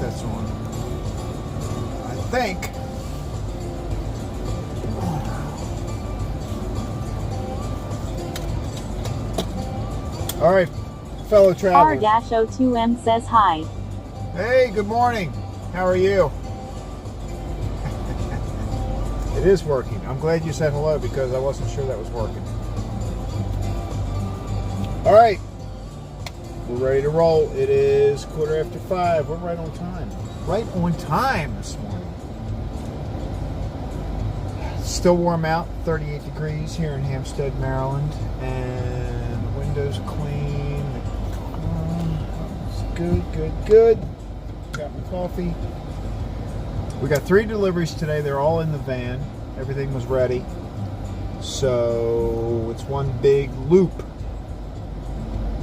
headsets on. I think. All right, fellow travelers. R-02M says hi. Hey, good morning. How are you? It is working. I'm glad you said hello because I wasn't sure that was working. All right, we're ready to roll. It is 5:15. We're right on time. Right on time this morning. Still warm out, 38 degrees here in Hampstead, Maryland, and the windows clean. It's good. Got my coffee. We got 3 deliveries today. They're all in the van. Everything was ready. So it's one big loop.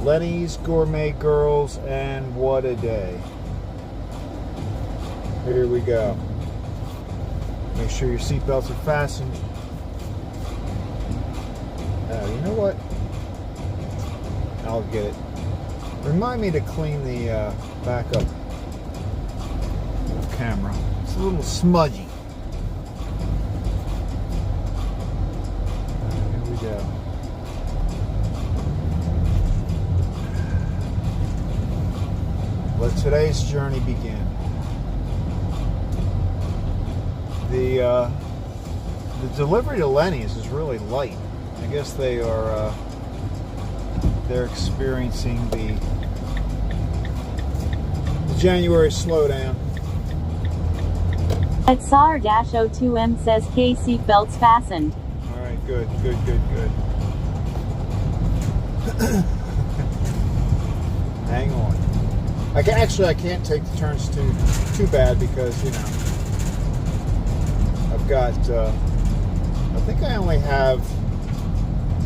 Lenny's, Gourmet Girls, and what a day. Here we go. Make sure your seatbelts are fastened. You know what? I'll get it. Remind me to clean the backup camera. It's a little smudgy. Here we go. Let today's journey begin. The delivery to Lenny's is really light. I guess they are they're experiencing the January slowdown. XR-02M says K seatbelts fastened. All right, good. Hang on. I can't take the turns too bad because I've got. I think I only have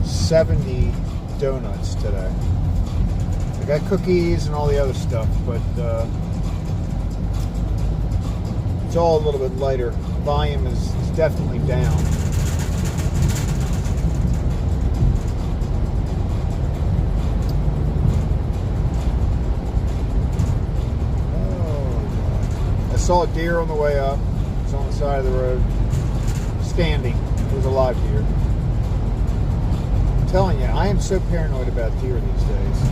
70 donuts today. I got cookies and all the other stuff, but it's all a little bit lighter. Volume is definitely down. I saw a deer on the way up. It's on the side of the road, standing. It was a live deer. I'm telling you, I am so paranoid about deer these days.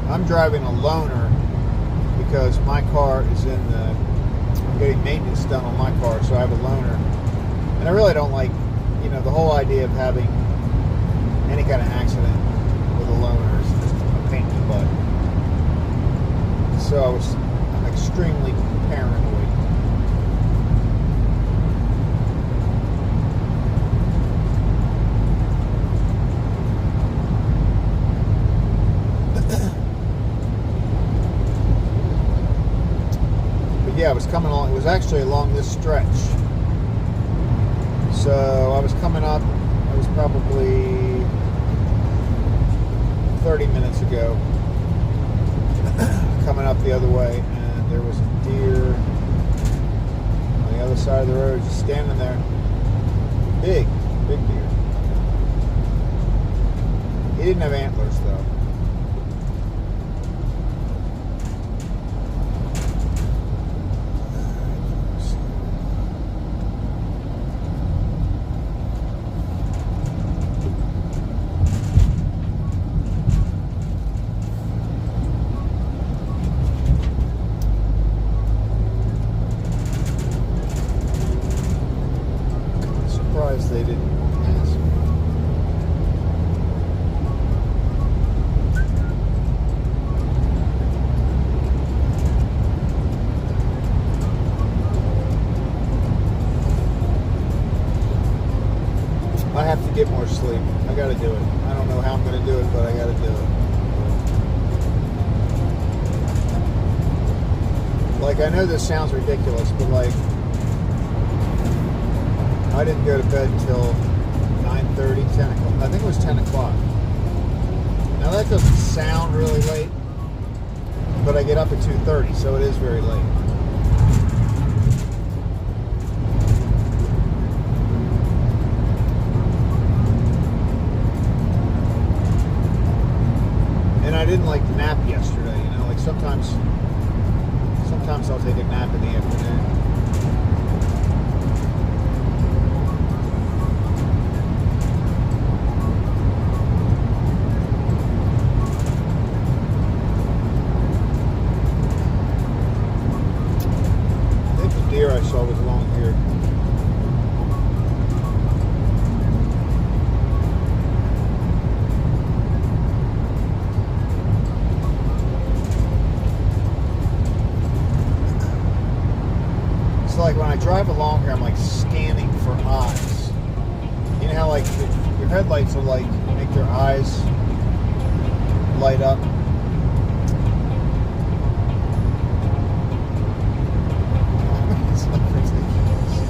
I'm driving a loaner because my car is I'm getting maintenance done on my car, so I have a loaner. And I really don't like, the whole idea of having any kind of accident with a loaner is just a pain in the butt. So I'm extremely paranoid. Yeah, I was coming along. It was actually along this stretch. So I was coming up. It was probably 30 minutes ago. Coming up the other way, and there was a deer on the other side of the road, just standing there. Big deer. He didn't have antlers though. They didn't pass me. Like, I know this sounds ridiculous, but like, I didn't go to bed until 9:30, 10 o'clock. I think it was 10 o'clock. Now that doesn't sound really late, but I get up at 2:30, so it is very late. And I didn't like nap yesterday, you know, like sometimes I'll take a nap in the afternoon. I think the deer I saw was long haired. Like when I drive along here, I'm like scanning for eyes. You know how like your headlights will like make your eyes light up. It's like ridiculous.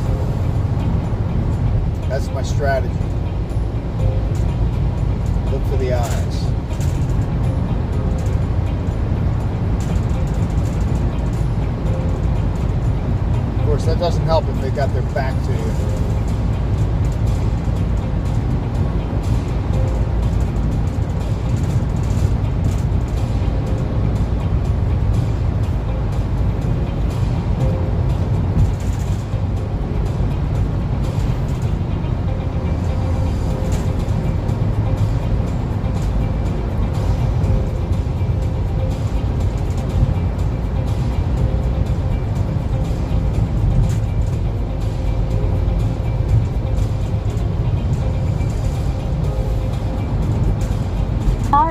That's my strategy. Look for the eyes. Of course, that doesn't help if they've got their back to you.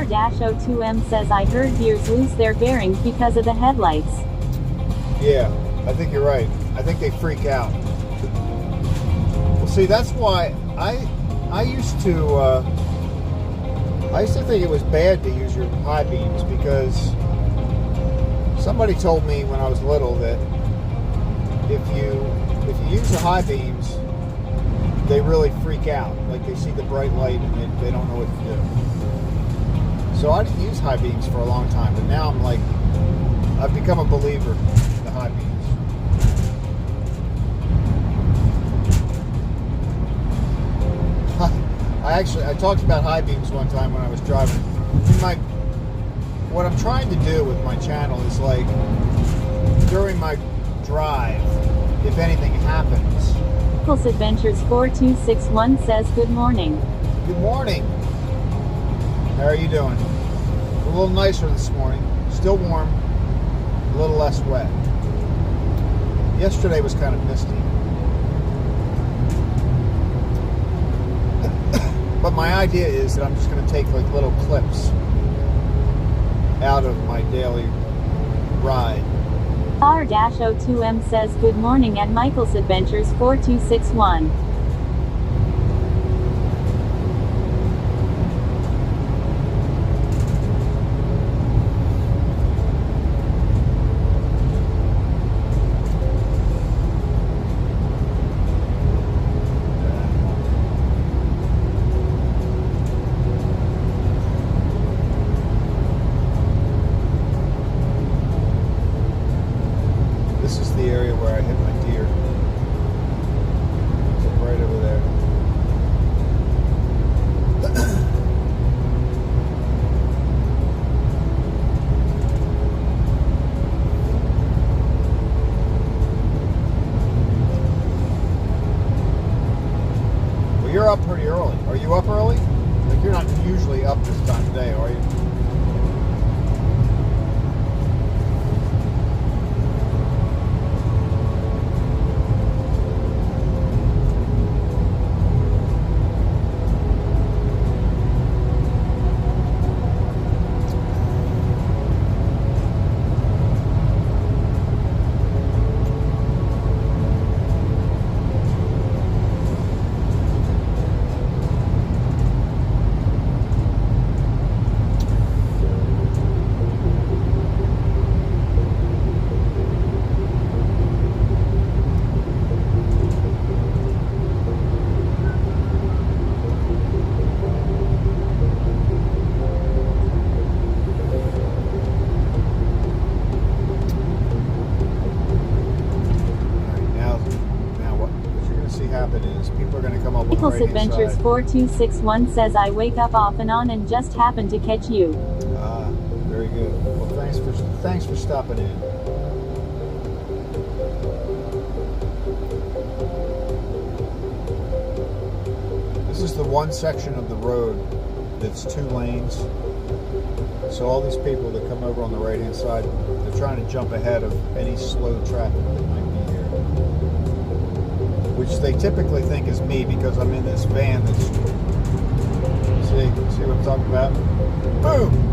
R-02M says I heard deers lose their bearings because of the headlights. Yeah, I think you're right. I think they freak out. Well, see, that's why I used to think it was bad to use your high beams, because somebody told me when I was little that if you use the high beams, they really freak out. Like they see the bright light and they don't know what to do. So I didn't use high beams for a long time, but now I'm like, I've become a believer in the high beams. I talked about high beams one time when I was driving. What I'm trying to do with my channel is like, during my drive, if anything happens. Michael's Adventures 4261 says good morning. Good morning. How are you doing? A little nicer this morning. Still warm. A little less wet. Yesterday was kind of misty. But my idea is that I'm just going to take like little clips out of my daily ride. R-02M says good morning at Michael's Adventures 4261. This is the area where I hit my deer. So Michael's right-hand Adventures side. 4261 says I wake up off and on and just happen to catch you. Ah, very good. Well, thanks for stopping in. This is the one section of the road that's 2 lanes. So all these people that come over on the right-hand side, they're trying to jump ahead of any slow traffic that might be here. Which they typically think is me because I'm in this van that's... See what I'm talking about? Boom!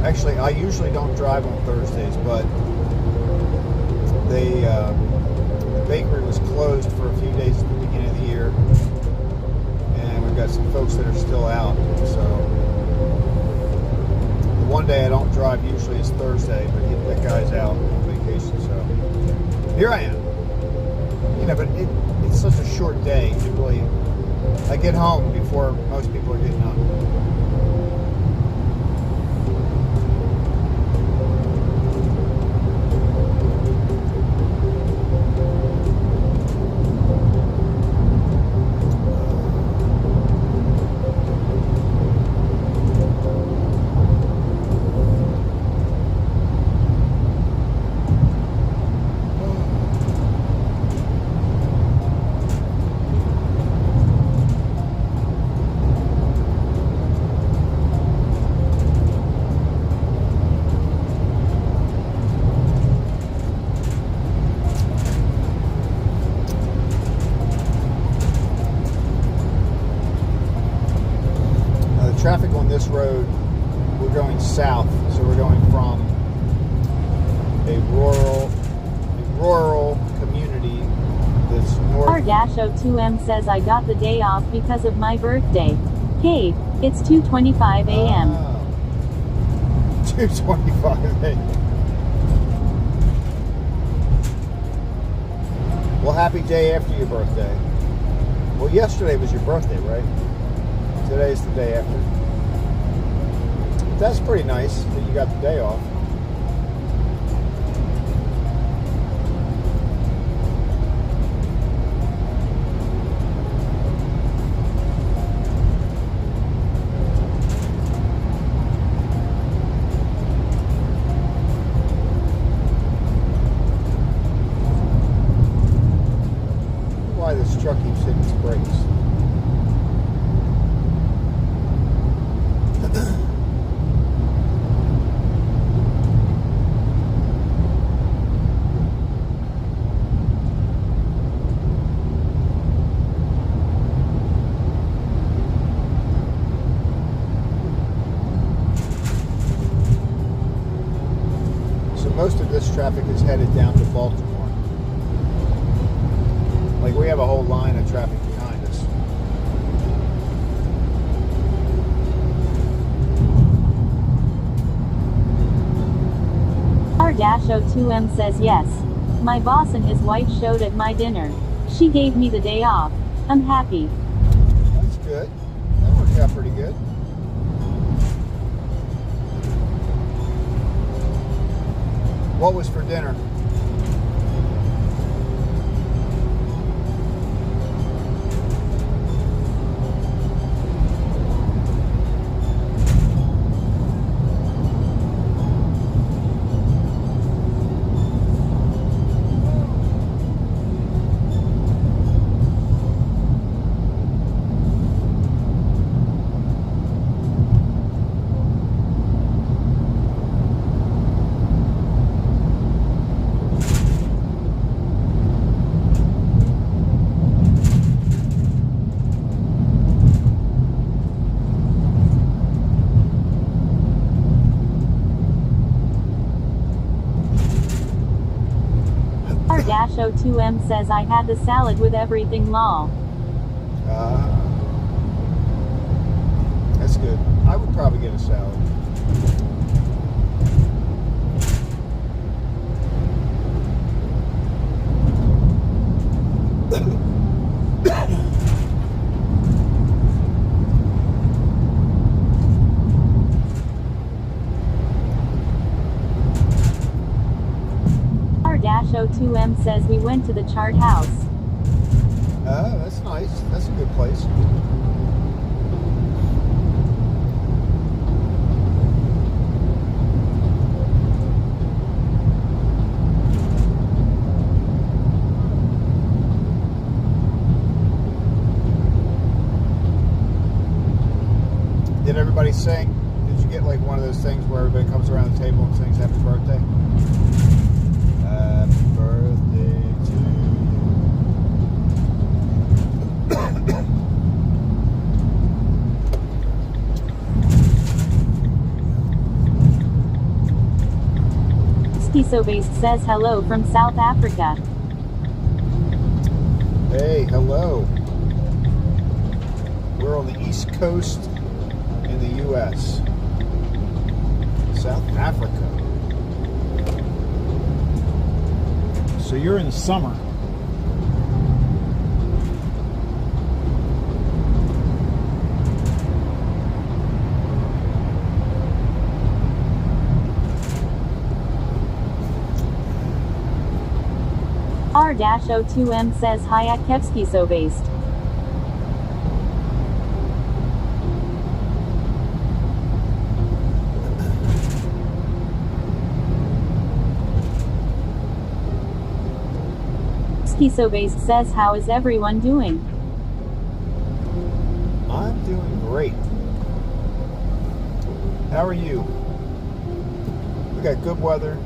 Actually, I usually don't drive on Thursdays, but the bakery was closed for a few days at the beginning of the year, and we've got some folks that are still out. So the one day I don't drive usually is Thursday, but that guy's out on vacation, so here I am. You know, but it's such a short day. I get home before most people are getting up. Traffic on this road, we're going south, so we're going from a rural community that's north. R-02M says I got the day off because of my birthday. Hey, it's 2:25 a.m. 2:25 a.m. Well, happy day after your birthday. Well, yesterday was your birthday, right? Today's the day after. That's pretty nice that you got the day off. Why this truck keeps hitting its brakes. Most of this traffic is headed down to Baltimore. Like, we have a whole line of traffic behind us. R-02M says yes. My boss and his wife showed at my dinner. She gave me the day off. I'm happy. That's good. That worked out pretty good. What was for dinner? R-02M says I had the salad with everything lol. That's good. I would probably get a salad. R-2M says we went to the chart house. Oh, that's nice. That's a good place. Did everybody sing? Did you get like one of those things where everybody comes around the table and sings happy birthday? Happy birthday to you. Schizo-based says hello from South Africa. Hey, hello. We're on the East Coast in the U.S. South Africa. So you're in the summer. R-O2M says hi at Kevskiso-based. Schizo-based says how is everyone doing? I'm doing great. How are you? We got good weather.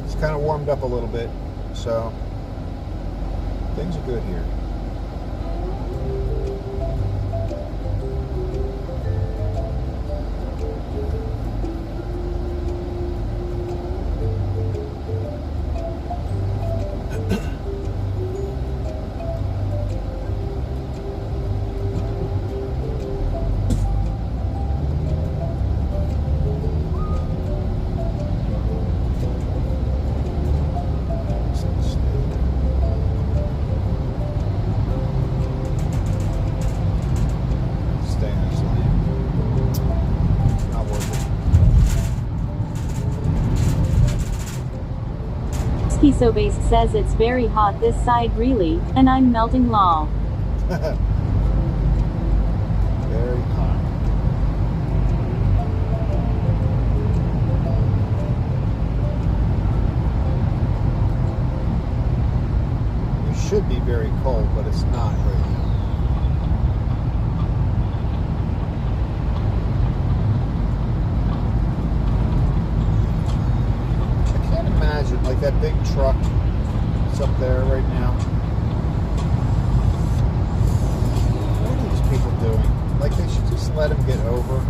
It's kind of warmed up a little bit, so things are good here. Schizo-based says it's very hot this side really, and I'm melting lol. Very hot. It should be very cold, but it's not right now. Like that big truck that's up there right now. What are these people doing? Like they should just let him get over.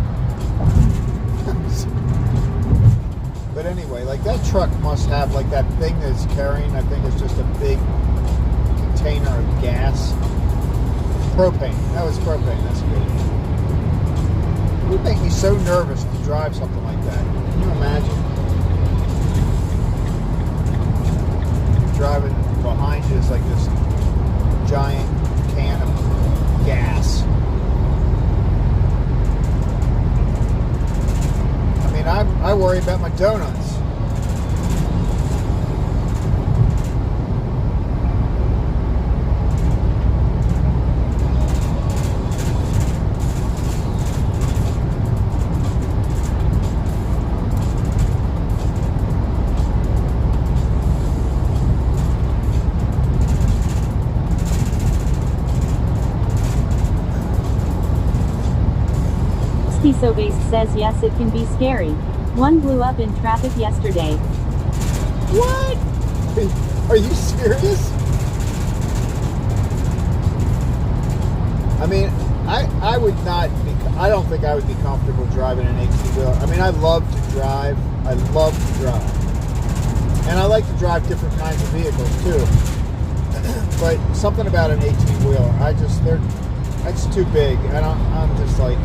But anyway, like that truck must have like that thing that it's carrying. I think it's just a big container of gas. Propane. That was propane. That's good. It would make me so nervous to drive something like that. Can you imagine? Driving behind you is like this giant can of gas. I mean, I worry about my donuts. Schizo-based says yes it can be scary. One blew up in traffic yesterday. What? Are you serious? I mean, I would not be, I don't think I would be comfortable driving an 18-wheeler. I mean, I love to drive. I love to drive. And I like to drive different kinds of vehicles too. But something about an 18-wheeler, it's too big. I'm just like,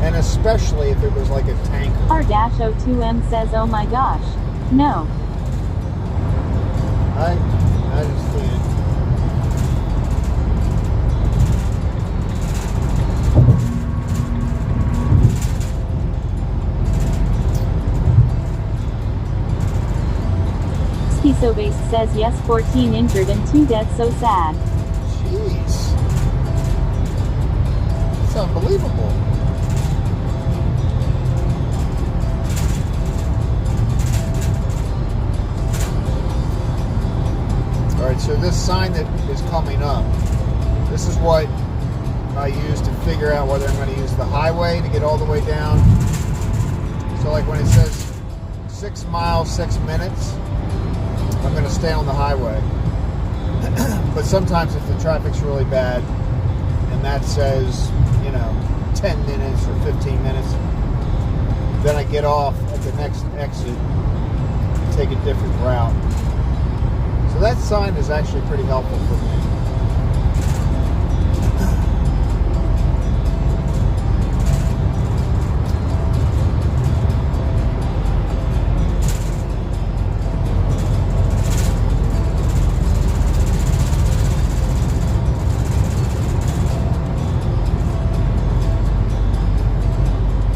and especially if it was like a tanker. R-O2M says oh my gosh. No. I just can't. Skiso Base says yes, 14 injured and 2 deaths, so sad. Jeez. It's unbelievable. Alright, so this sign that is coming up, this is what I use to figure out whether I'm going to use the highway to get all the way down. So like when it says 6 miles, 6 minutes, I'm going to stay on the highway. But sometimes if the traffic's really bad and that says, 10 minutes or 15 minutes, then I get off at the next exit and take a different route. So that sign is actually pretty helpful for me.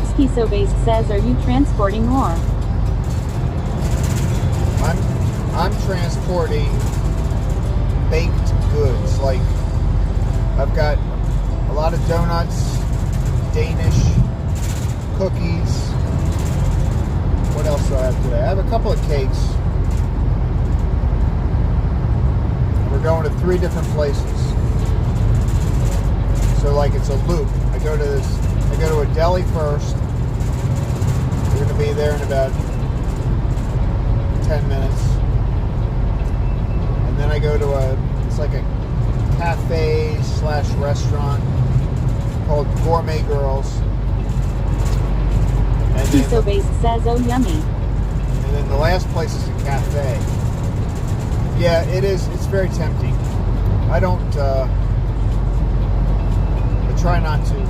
Skiso Base says, are you transporting more? I'm transporting baked goods. Like, I've got a lot of donuts, Danish, cookies. What else do I have today? I have a couple of cakes. We're going to 3 different places. So like it's a loop. I go to a deli first. We're going to be there in about 10 minutes. And then I go to it's like a cafe/restaurant called Gourmet Girls. And Skiso Base says, oh yummy. And then the last place is a cafe. Yeah, it is. It's very tempting. I try not to eat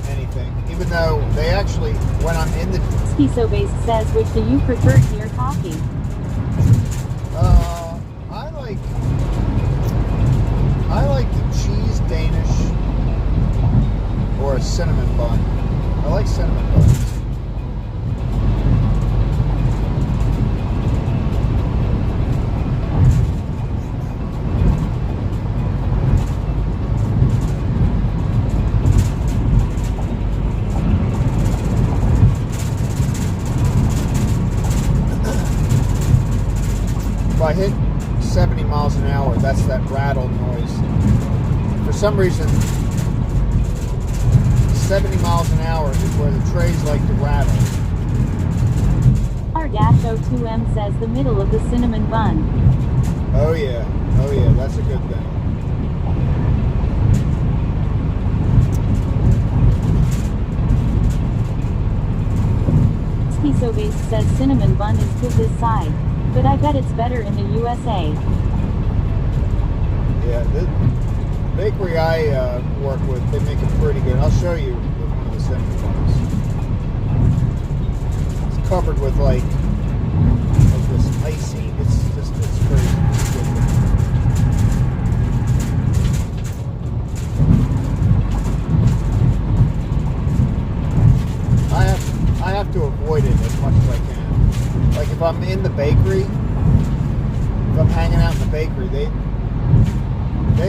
anything, even though they actually, when I'm in the... Skiso Base says, which do you prefer, tea or coffee? I like the cheese Danish or a cinnamon bun. I like cinnamon buns. If I hit 70 miles an hour, that's that rattle noise. For some reason, 70 miles an hour is where the trays like to rattle. R-02M says the middle of the cinnamon bun. Oh yeah, that's a good thing. Skiso Base says cinnamon bun is good this side, but I bet it's better in the USA. Yeah, the bakery I work with, they make it pretty good. I'll show you one of the cinnamon buns. It's covered with like this icing. It's crazy. It's good. I have to avoid it as much as I can. Like if I'm in the bakery, if I'm hanging out in the bakery, they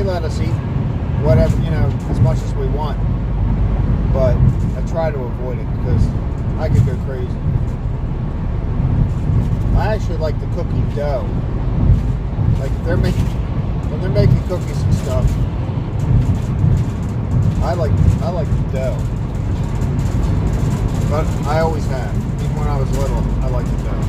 let us eat whatever, as much as we want. But I try to avoid it because I could go crazy. I actually like the cookie dough. Like when they're making cookies and stuff, I like the dough. But I always have. Even when I was little, I liked the dough.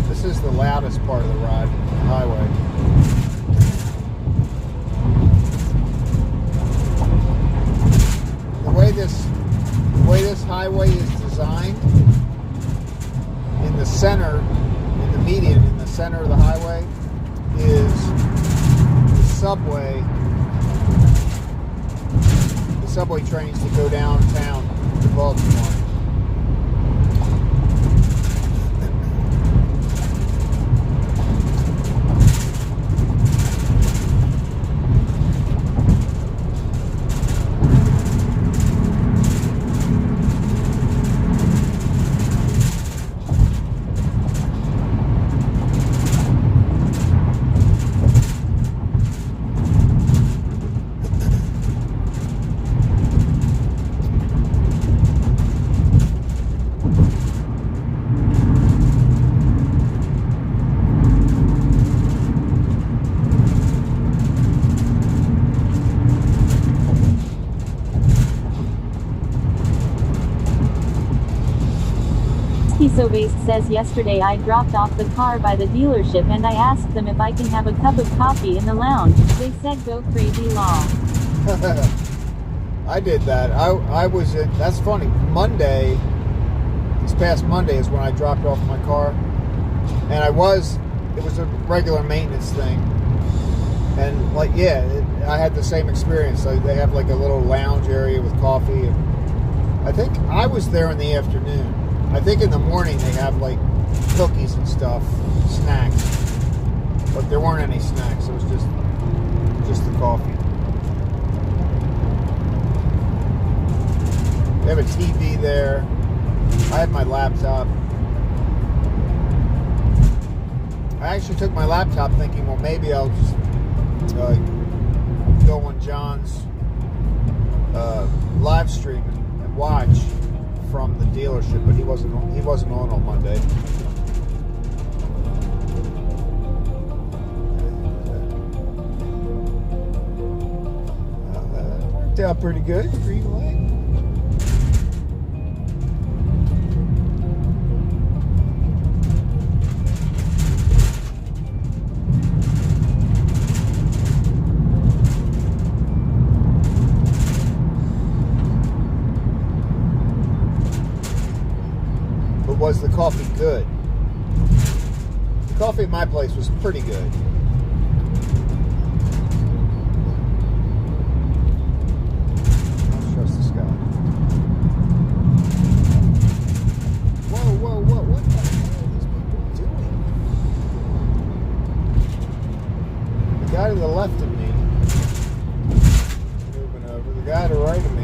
This is the loudest part of the ride, the highway. The way this highway is designed, in the center, in the median, in the center of the highway, is the subway. The subway trains that go downtown to Baltimore. So Based says yesterday I dropped off the car by the dealership and I asked them if I can have a cup of coffee in the lounge. They said go crazy law. I did that. I was in, that's funny, Monday, this past Monday is when I dropped off my car. And it was a regular maintenance thing. And like, yeah, I had the same experience. Like, they have like a little lounge area with coffee. And I think I was there in the afternoon. I think in the morning they have like cookies and stuff, snacks, but there weren't any snacks. It was just the coffee. They have a TV there. I had my laptop. I actually took my laptop thinking, well, maybe I'll just go on John's live stream and watch from the dealership, but he wasn't on Monday. Worked out pretty good. Green light. Was the coffee good? The coffee at my place was pretty good. Let's trust this guy. Whoa, what the hell are these people doing? The guy to the left of me, moving over. The guy to the right of me,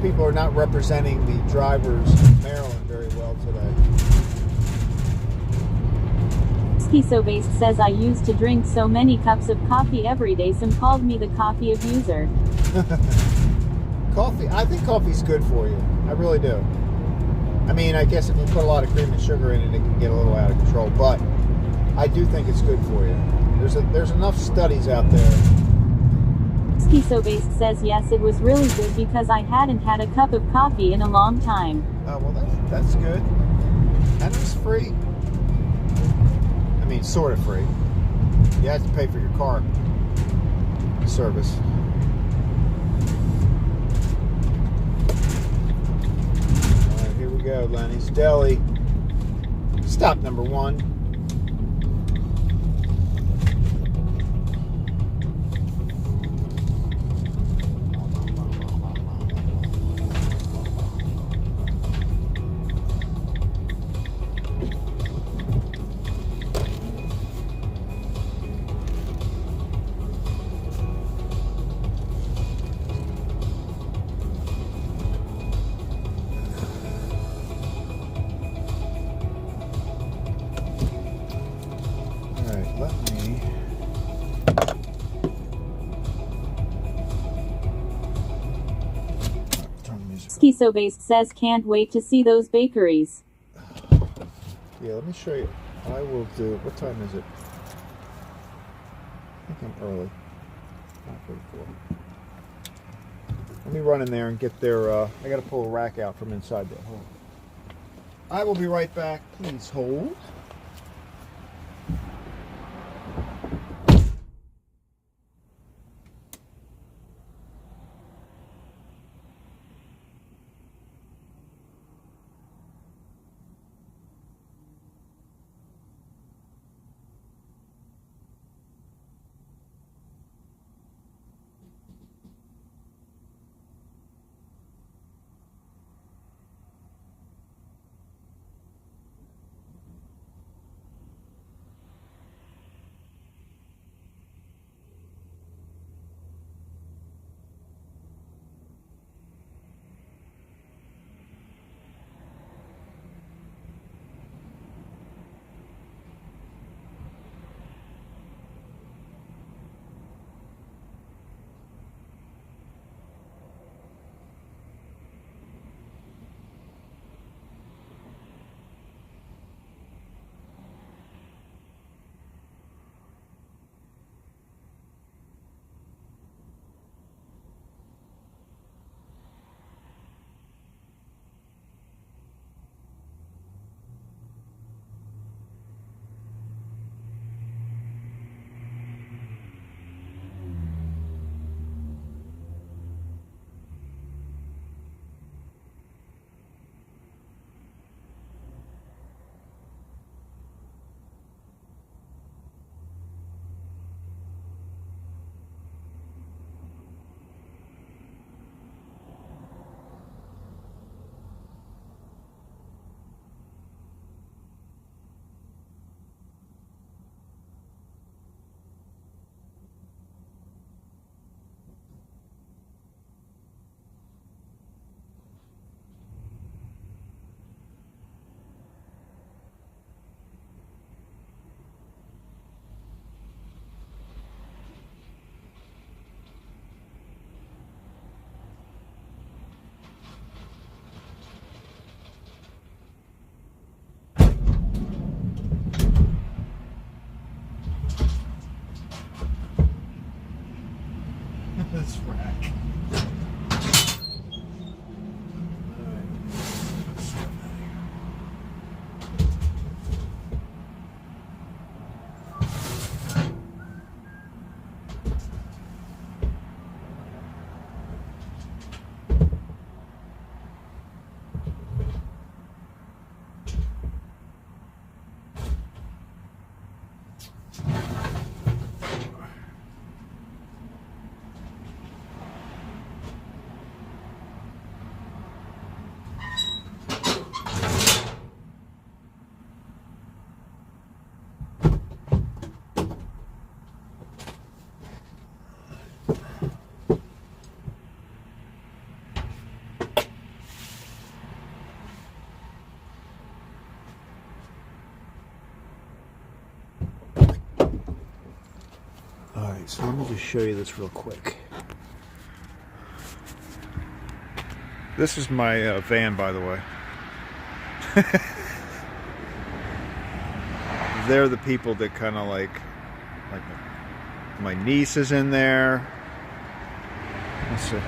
people are not representing the drivers in Maryland very well today. So Based says I used to drink so many cups of coffee every day, some called me the coffee abuser. Coffee, I think coffee's good for you. I really do. I mean, I guess if you put a lot of cream and sugar in it, it can get a little out of control, but I do think it's good for you. There's enough studies out there. So Based says yes, it was really good because I hadn't had a cup of coffee in a long time. Oh, well, that's good. And it's free. I mean, sort of free. You have to pay for your car service. All right, here we go, Lenny's Deli. Stop number 1. So Based says can't wait to see those bakeries. Yeah, let me show you. I will do. What time is it? I think I'm early. 9:44. Let me run in there and get their. I got to pull a rack out from inside there. Hold on. I will be right back. Please hold. So let me just show you this real quick. This is my van, by the way. They're the people that kind of like my niece is in there. Let's see.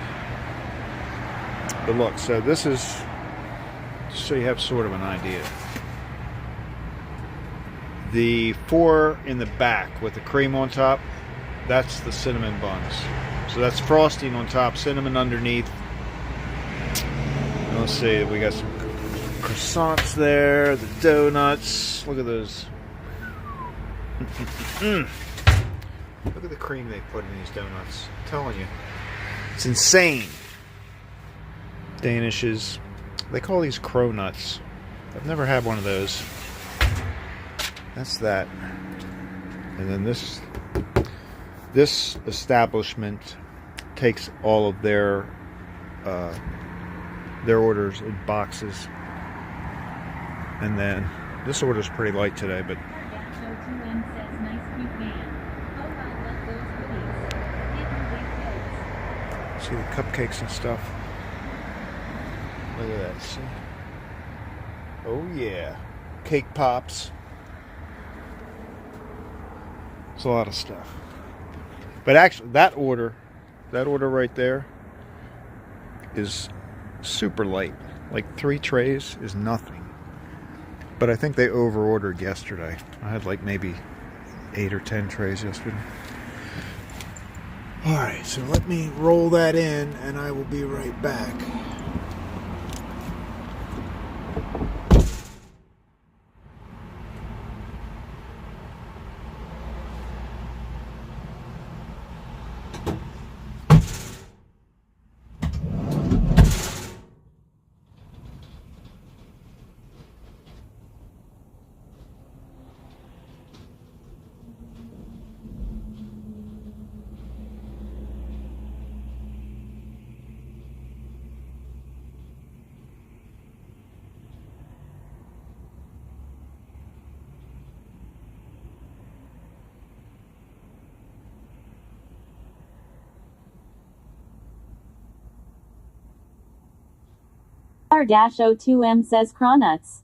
But look, so this is just so you have sort of an idea. The 4 in the back with the cream on top, that's the cinnamon buns. So that's frosting on top, cinnamon underneath. And let's see, we got some croissants there, the donuts. Look at those. Look at the cream they put in these donuts. I'm telling you. It's insane. Danishes. They call these cronuts. I've never had one of those. That's that. And then this establishment takes all of their orders in boxes. And then this order's pretty light today, but see the cupcakes and stuff. Look at that. See? Oh yeah. Cake pops. It's a lot of stuff. But actually that order right there is super light. Like 3 trays is nothing. But I think they over-ordered yesterday. I had like maybe 8 or 10 trays yesterday. Alright, so let me roll that in and I will be right back. R-02M says cronuts.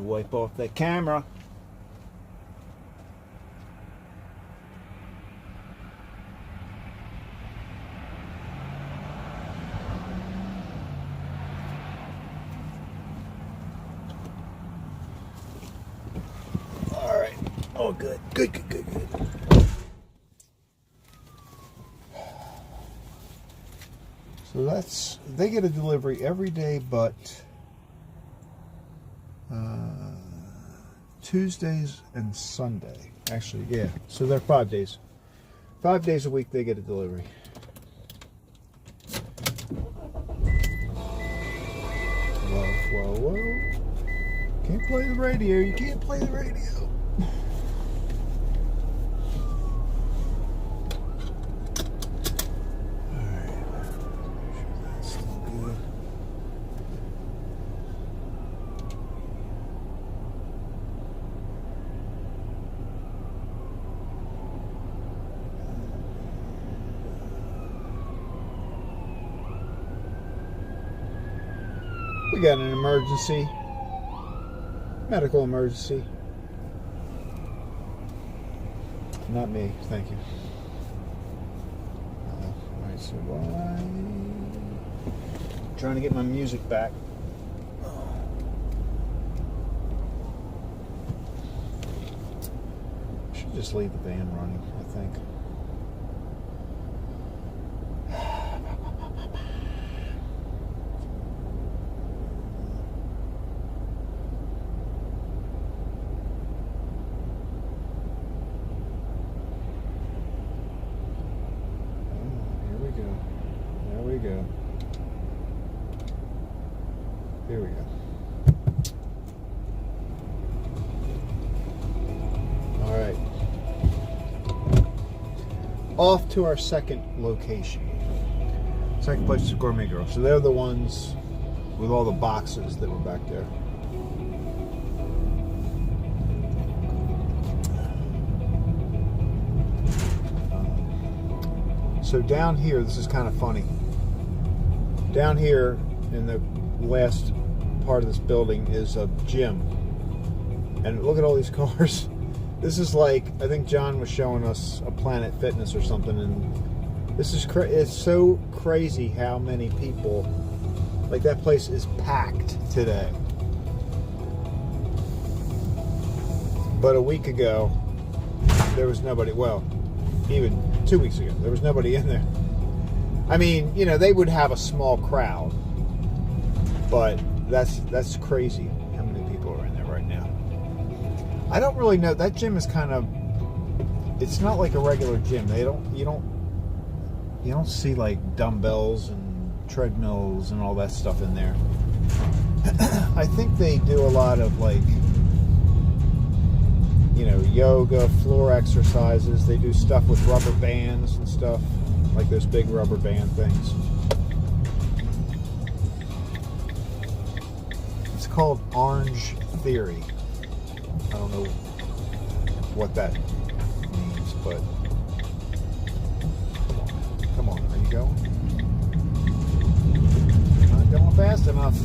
Wipe off that camera. All right. Oh, good. Good. So they get a delivery every day, but Tuesdays and Sunday. Actually, yeah. So they're 5 days. 5 days a week they get a delivery. Whoa. Can't play the radio. You can't play the radio. Alright. We got an emergency. Medical emergency. Not me, thank you. Alright, so why? Trying to get my music back. Should just leave the band running, I think. Go. Here we go. All right. Off to our second location. Second place is Gourmet Girl. So they're the ones with all the boxes that were back there. So down here, this is kind of funny. Down here in the last part of this building is a gym. And look at all these cars. This is like, I think John was showing us a Planet Fitness or something, and this is it's so crazy how many people, like that place is packed today. But a week ago, there was nobody, well, even 2 weeks ago, there was nobody in there. I mean, you know, they would have a small crowd, but that's crazy how many people are in there right now. I don't really know. That gym is kind of, it's not like a regular gym. You don't see like dumbbells and treadmills and all that stuff in there. I think they do a lot of like, you know, yoga, floor exercises. They do stuff with rubber bands and stuff. Like those big rubber band things. It's called Orange Theory. I don't know what that means, but come on, are you going? You're not going fast enough.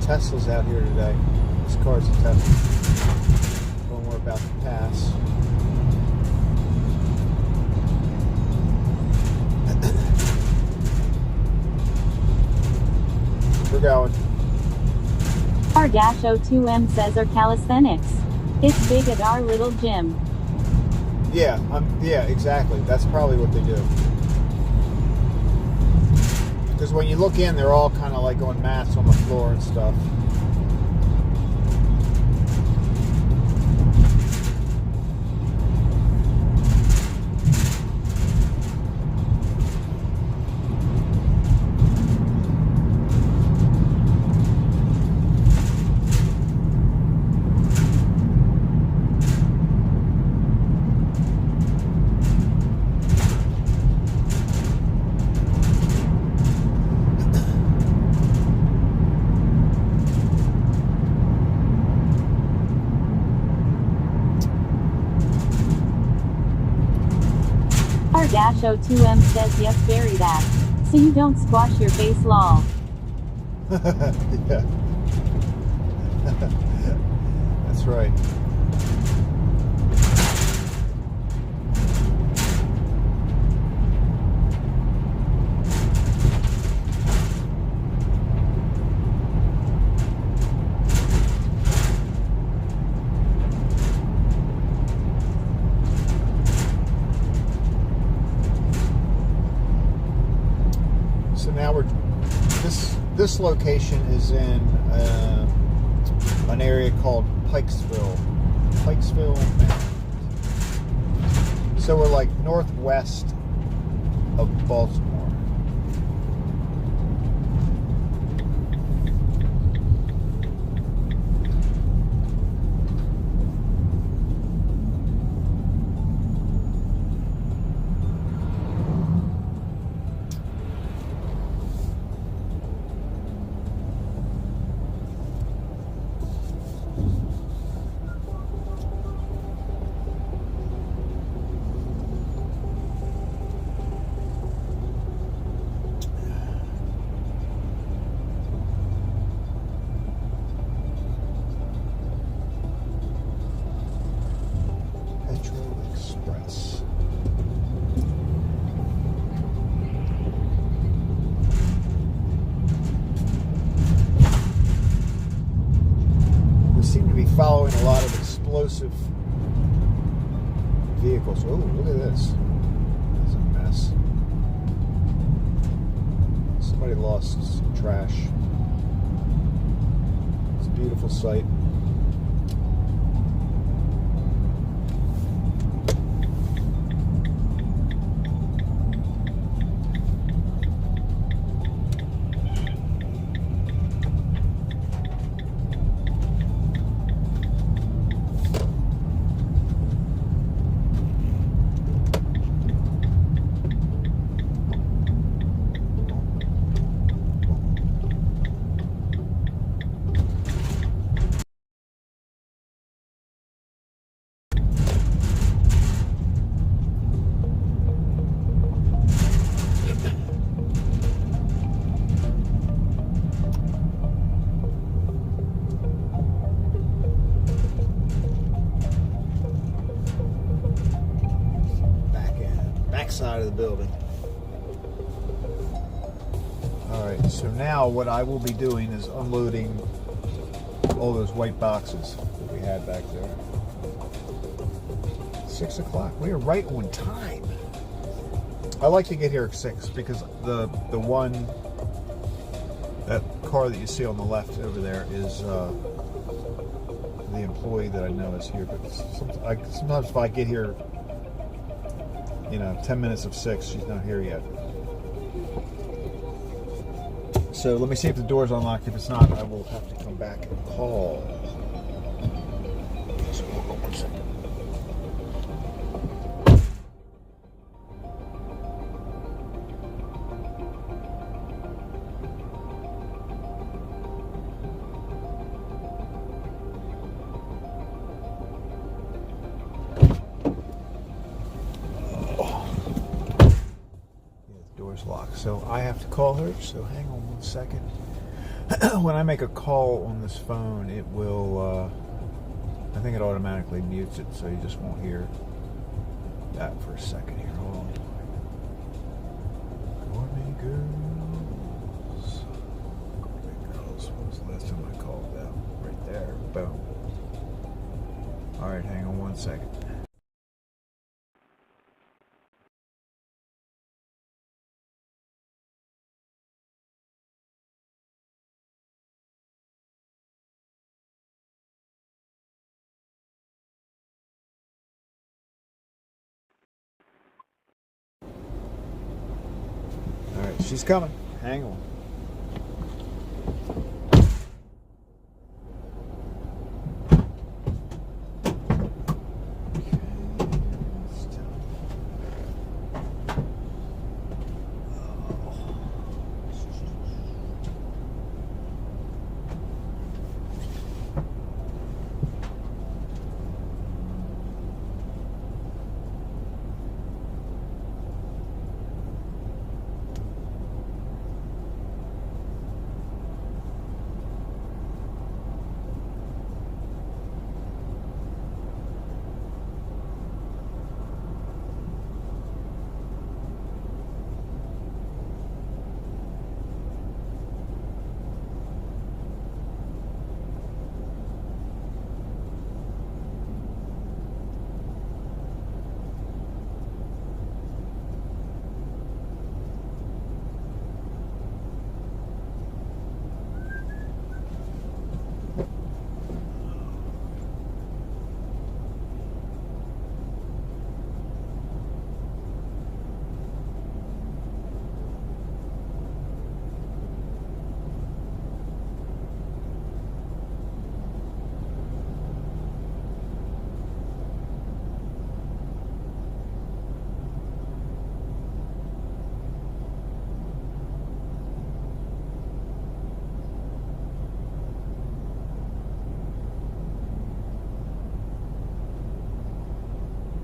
Tesla's out here today. This car's a Tesla. When we're about to pass. We're going. R-02M says are calisthenics. It's big at our little gym. Yeah, yeah, exactly. That's probably what they do. Because when you look in, they're all kind of like on mats on the floor and stuff. R-02M says yes, bury that. So you don't squash your face, lol. Yeah. That's right. So now this location is in an area called Pikesville, Maryland. So we're like northwest of Baltimore. Express. We seem to be following a lot of explosive vehicles. Oh, look at this. That's a mess. Somebody lost some trash. It's a beautiful sight. Side of the building. Alright, so now what I will be doing is unloading all those white boxes that we had back there. 6 o'clock. We are right on time. I like to get here at 6 because the one, that car that you see on the left over there is the employee that I know is here. But sometimes if I get here 10 minutes of 6, she's not here yet. So let me see if the door's unlocked. If it's not, I will have to come back and call. So hold on 1 second. Locked, so I have to call her. So hang on 1 second. When I make a call on this phone, it will I think it automatically mutes it, so you just won't hear that for a second here. Hold on. Gourmet girls. Gourmet girls. When was the last time I called them? Right there. Boom. Alright, hang on 1 second. Alright, she's coming. Hang on.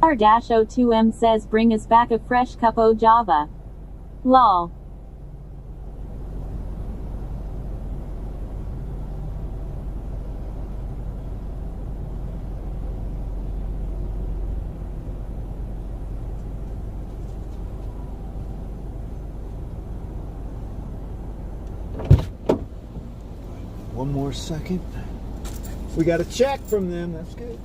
R-02M says bring us back a fresh cup o' Java. Lol. One more second. We got a check from them. That's good.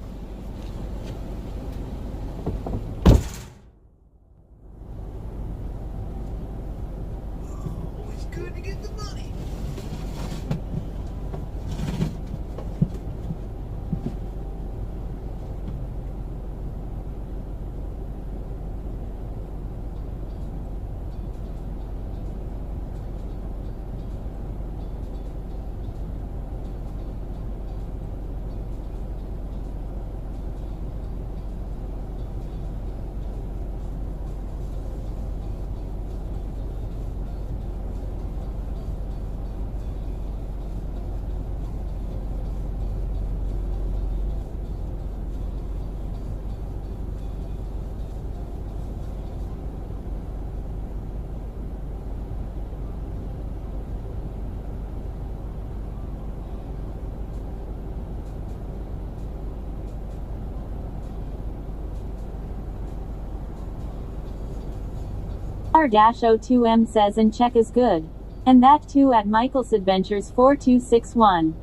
Always good to get the money. R-02M says and check is good. And that too at Michael's Adventures 4261.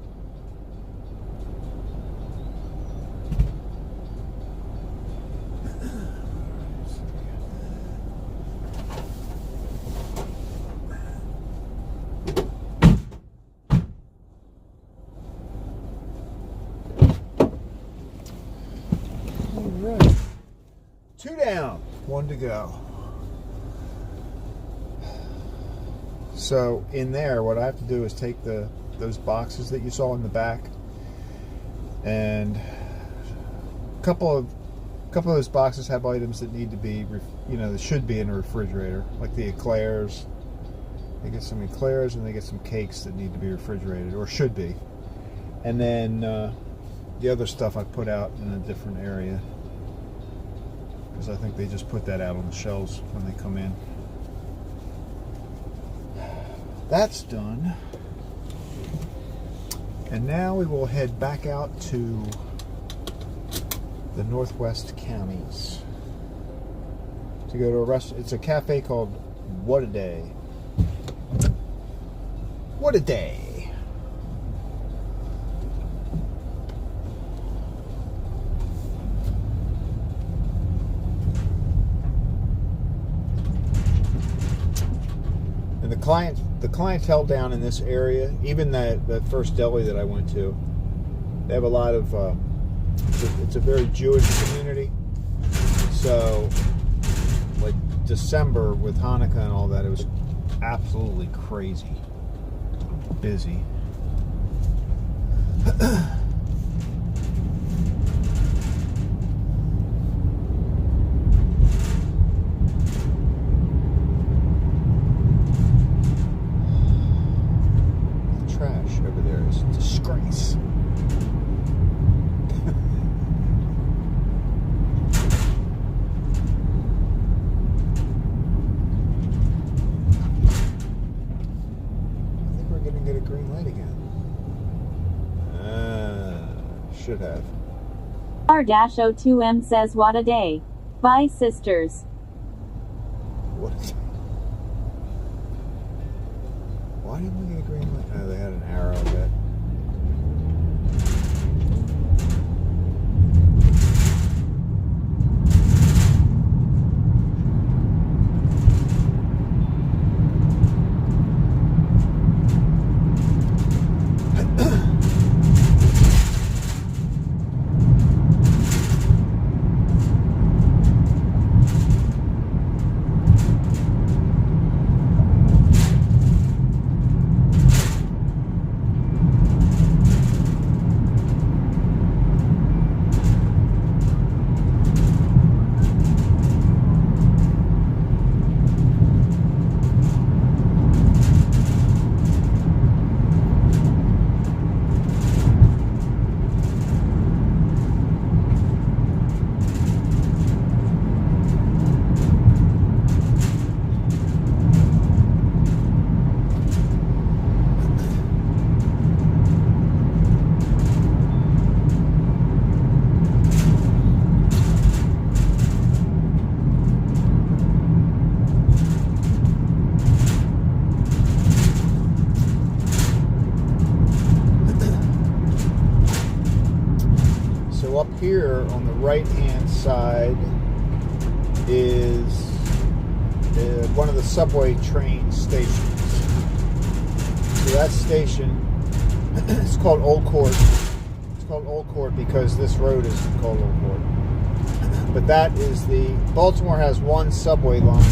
All right. 2 down, 1 to go. So in there, what I have to do is take those boxes that you saw in the back, and a couple of those boxes have items that need to be, that should be in a refrigerator, like the eclairs. They get some eclairs and they get some cakes that need to be refrigerated, or should be. And then the other stuff I put out in a different area, because I think they just put that out on the shelves when they come in. That's done. And now we will head back out to the northwest counties to go to a restaurant. It's a cafe called What a Day. What a Day. And the clientele down in this area, even that first deli that I went to, they have a lot of, it's a very Jewish community. So, like December with Hanukkah and all that, it was absolutely crazy. Busy. Trash over there is a disgrace. I think we're going to get a green light again. Should have. R-02M says what a day. Bye sisters. What is it? Why didn't we get a green light? Oh, they had an arrow, I bet. here on the right-hand side is one of the subway train stations. So that station, it's called Old Court. It's called Old Court because this road is called Old Court. But that is Baltimore has one subway line.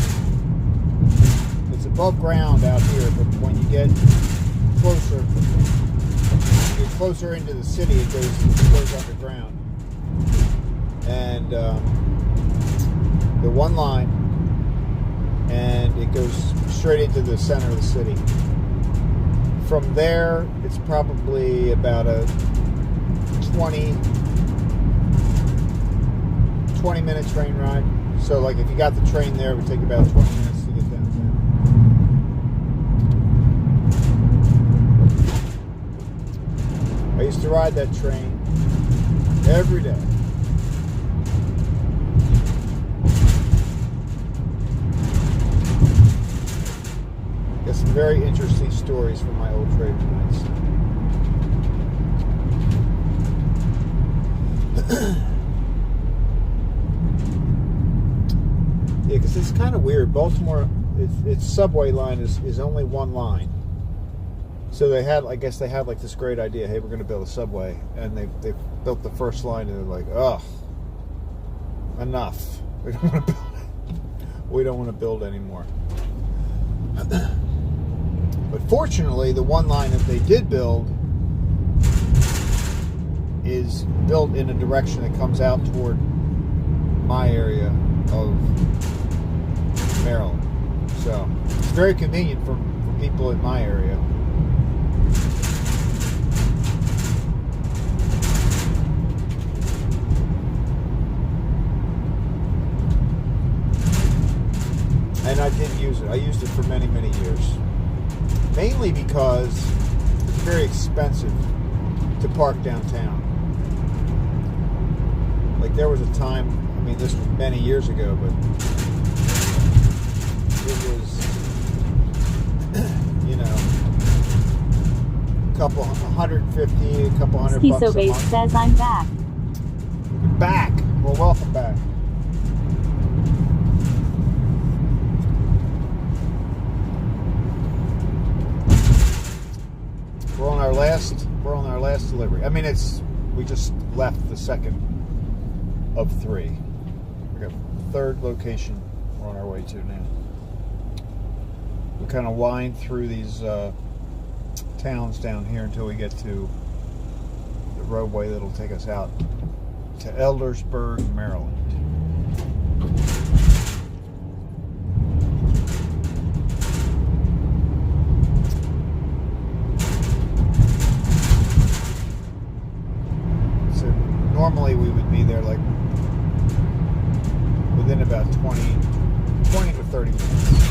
It's above ground out here, but when you get closer into the city, it goes underground. And the one line, and it goes straight into the center of the city. From there, it's probably about a 20-minute train ride. So, like, if you got the train there, it would take about 20 minutes to get downtown. I used to ride that train every day. Got some very interesting stories from my old train rides. Yeah, because it's kind of weird. Baltimore, its subway line is only one line. So I guess they had like this great idea. Hey, we're going to build a subway, and they built the first line, and they're like, ugh, enough. We don't want to build. We don't want to build anymore. But fortunately, the one line that they did build is built in a direction that comes out toward my area of Maryland. So it's very convenient for people in my area. And I did use it. I used it for many, many years. Mainly because it's very expensive to park downtown. Like, there was a time, I mean, this was many years ago, but it was, you know, a couple $150, a couple $100 bucks a month. Says I'm back. You're back. Well, welcome back. We're on our last delivery. I mean, we just left the second of 3. We got third location we're on our way to now. We kind of wind through these towns down here until we get to the roadway that'll take us out to Eldersburg, Maryland. Normally we would be there like within about 20 to 30 minutes.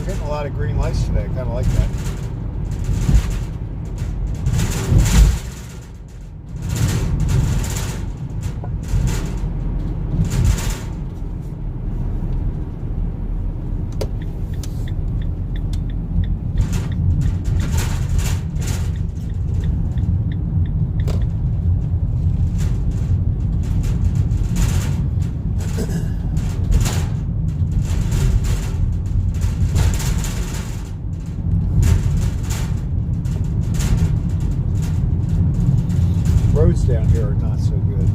A lot of green lights today. I kind of like that. Roads down here are not so good.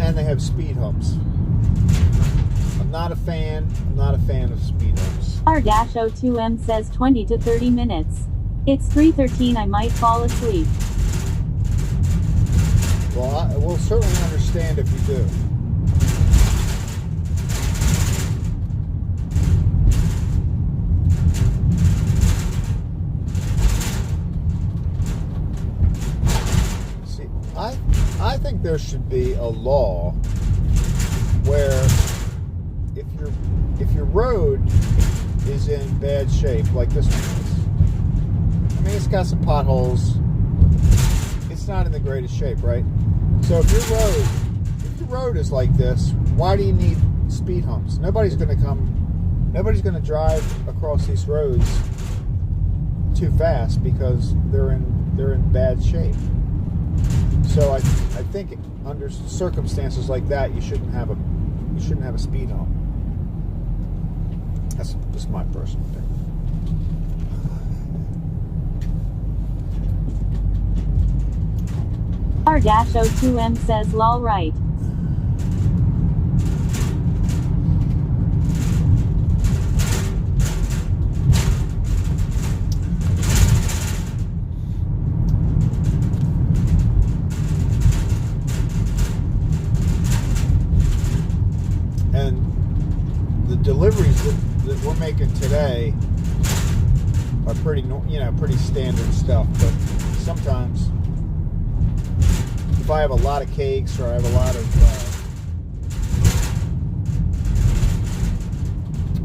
And they have speed humps. I'm not a fan of speed humps. R-02M says 20 to 30 minutes. It's 3:13. I might fall asleep. Well, I will certainly understand if you do. there should be a law where if your road is in bad shape, like this one is, I mean, it's got some potholes. It's not in the greatest shape, right? So if your road is like this, why do you need speed humps? Nobody's going to drive across these roads too fast because they're in bad shape. So I think under circumstances like that, you shouldn't have a speed hump. That's just my personal opinion. R-02M says lol right. And the deliveries that we're making today are pretty standard stuff, but sometimes if I have a lot of cakes or I have a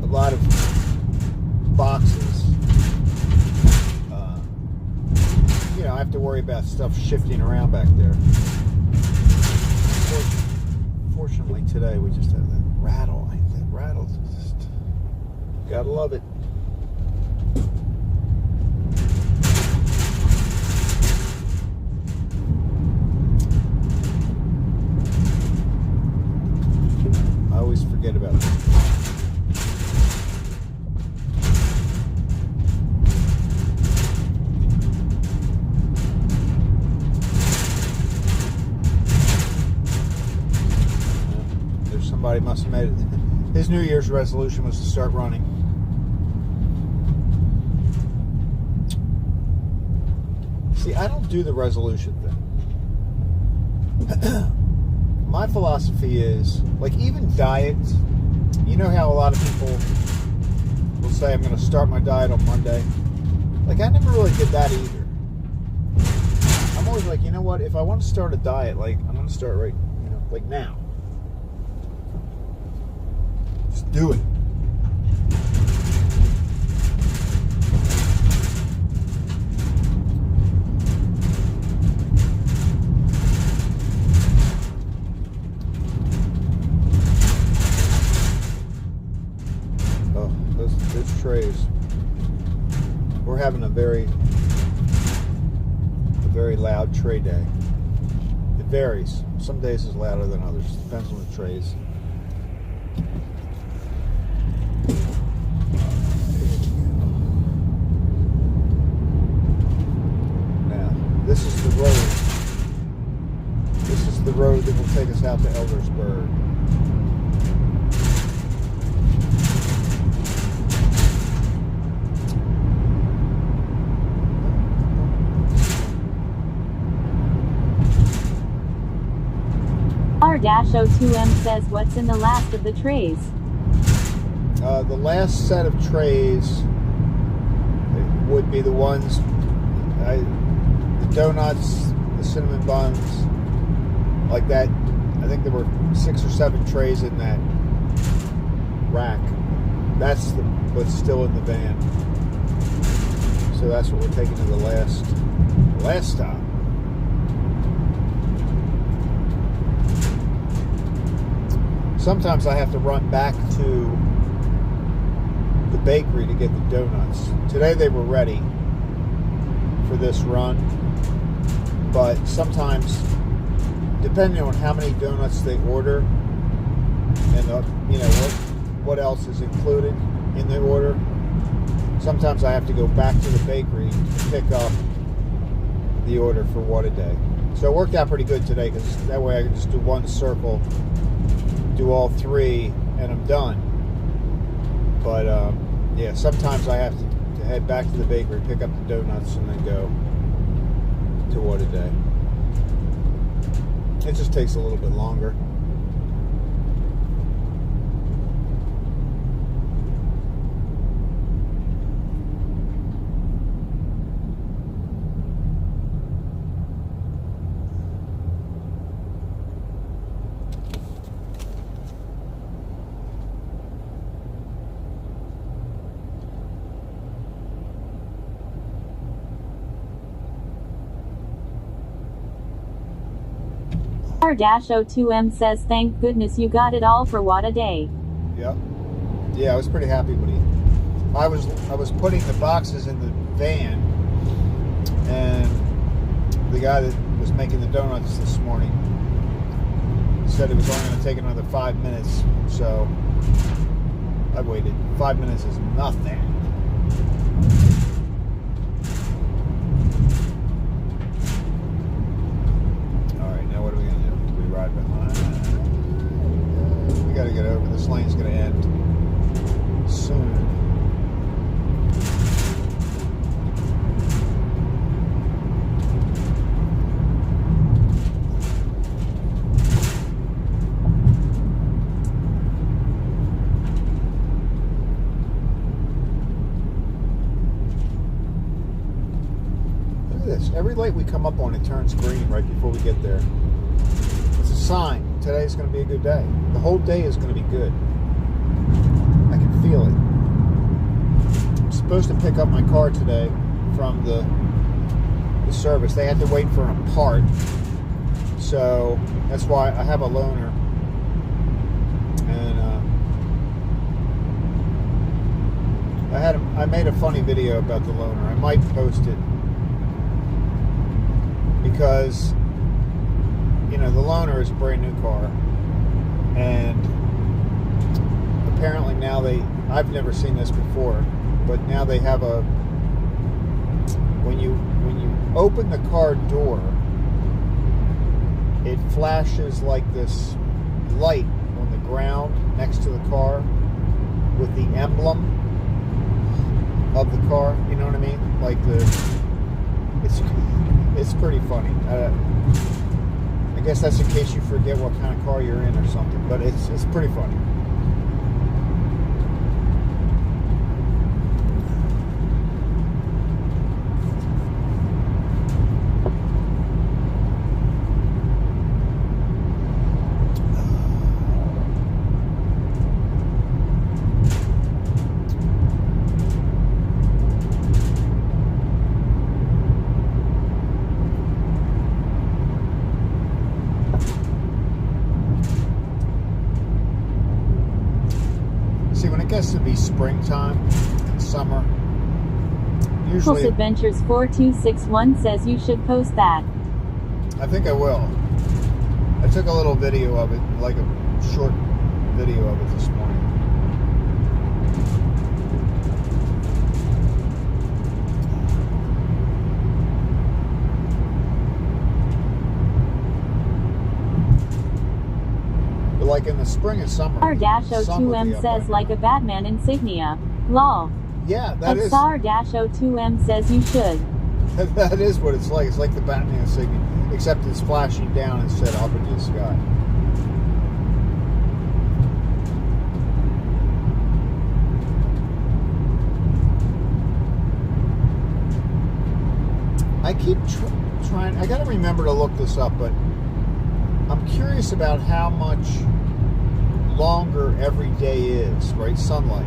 lot of boxes, I have to worry about stuff shifting around back there. Fortunately, today we just have that rattle. That rattle's just gotta love it. I always forget about it. Somebody must have made it. His New Year's resolution was to start running. See, I don't do the resolution thing. My philosophy is, like, even diets, you know how a lot of people will say, I'm going to start my diet on Monday? Like, I never really did that either. I'm always like, you know what, if I want to start a diet, like, I'm going to start right, like now. Just do it. Oh, those trays. We're having a very loud tray day. It varies. Some days it's louder than others. Depends on the trays. This is the road. This is the road that will take us out to Eldersburg. R-02M says what's in the last of the trays? The last set of trays would be the ones, the donuts, the cinnamon buns, like that. I think there were 6 or 7 trays in that rack. That's what's still in the van. So that's what we're taking to the last stop. Sometimes I have to run back to the bakery to get the donuts. Today they were ready for this run, but sometimes, depending on how many donuts they order and what else is included in the order, sometimes I have to go back to the bakery to pick up the order for what a day. So it worked out pretty good today, because that way I can just do one circle, do all 3, and I'm done. But yeah, sometimes I have to head back to the bakery, pick up the donuts, and then go to what a day. It just takes a little bit longer. R-02M says thank goodness you got it all for what a day. Yep. Yeah, I was pretty happy when I was putting the boxes in the van, and the guy that was making the donuts this morning said it was only going to take another 5 minutes, so I waited. 5 minutes is nothing. Alright, now what are we going to do? Do we ride behind? We got to get over. This lane's going to end soon. Every light we come up on, it turns green right before we get there. It's a sign. Today's going to be a good day. The whole day is going to be good. I can feel it. I'm supposed to pick up my car today from the service. They had to wait for a part. So that's why I have a loaner. And I made a funny video about the loaner. I might post it. Because, you know, the loaner is a brand new car, and apparently now I've never seen this before, but now they have when you open the car door, it flashes like this light on the ground next to the car with the emblem of the car, you know what I mean? Like it's pretty funny. I guess that's in case you forget what kind of car you're in or something, but it's pretty funny. It gets to be springtime, summer. Usually, Adventures 4261 says you should post that. I think I will. I took a little video of it, like a short video of it this morning. Like in the spring and summer. R-02M says like a Batman insignia. Lol. Yeah, that is. R-02M says you should. That is what it's like. It's like the Batman insignia, except it's flashing down instead of up into the sky. I keep trying. I got to remember to look this up, but I'm curious about how much longer every day is, right? Sunlight.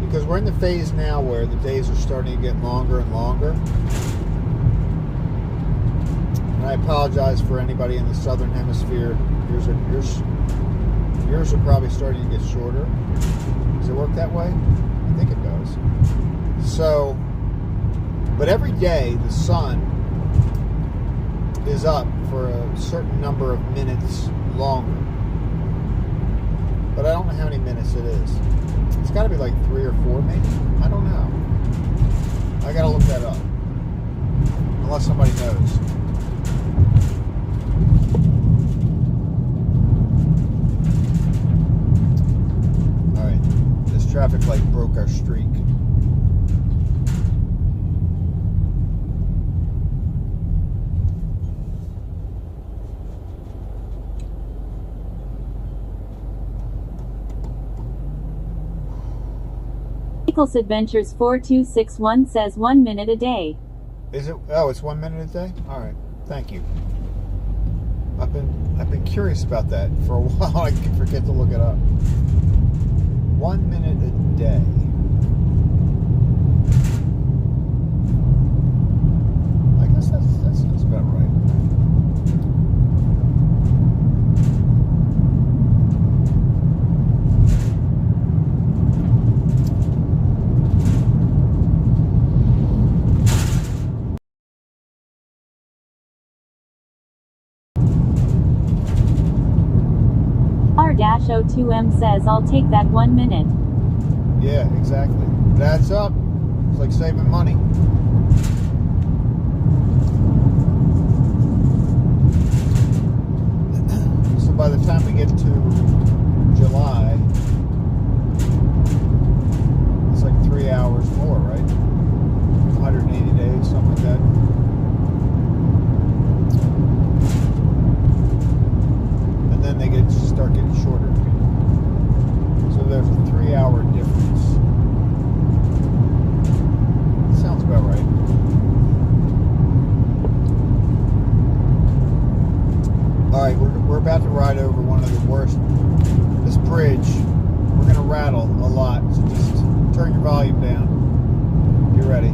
Because we're in the phase now where the days are starting to get longer and longer. And I apologize for anybody in the southern hemisphere. Yours are probably starting to get shorter. Does it work that way? I think it does. So, but every day the sun is up for a certain number of minutes longer. But I don't know how many minutes it is. It's got to be like 3 or 4 maybe. I don't know. I got to look that up. Unless somebody knows. Alright. This traffic light broke our streak. Adventures 4261 says 1 minute a day. Is it? Oh, it's 1 minute a day? All right. Thank you. I've been curious about that for a while. I forget to look it up. 1 minute a day. I guess that sounds about right. R-02M says I'll take that 1 minute. Yeah, exactly. It adds up. It's like saving money. So by the time we get to July, it's like 3 hours more, right? 180 days, something like that. And then they start getting shorter. So there's a 3 hour difference. Sounds about right. Alright, we're about to ride over one of the worst. This bridge, we're going to rattle a lot, so just turn your volume down. Get ready.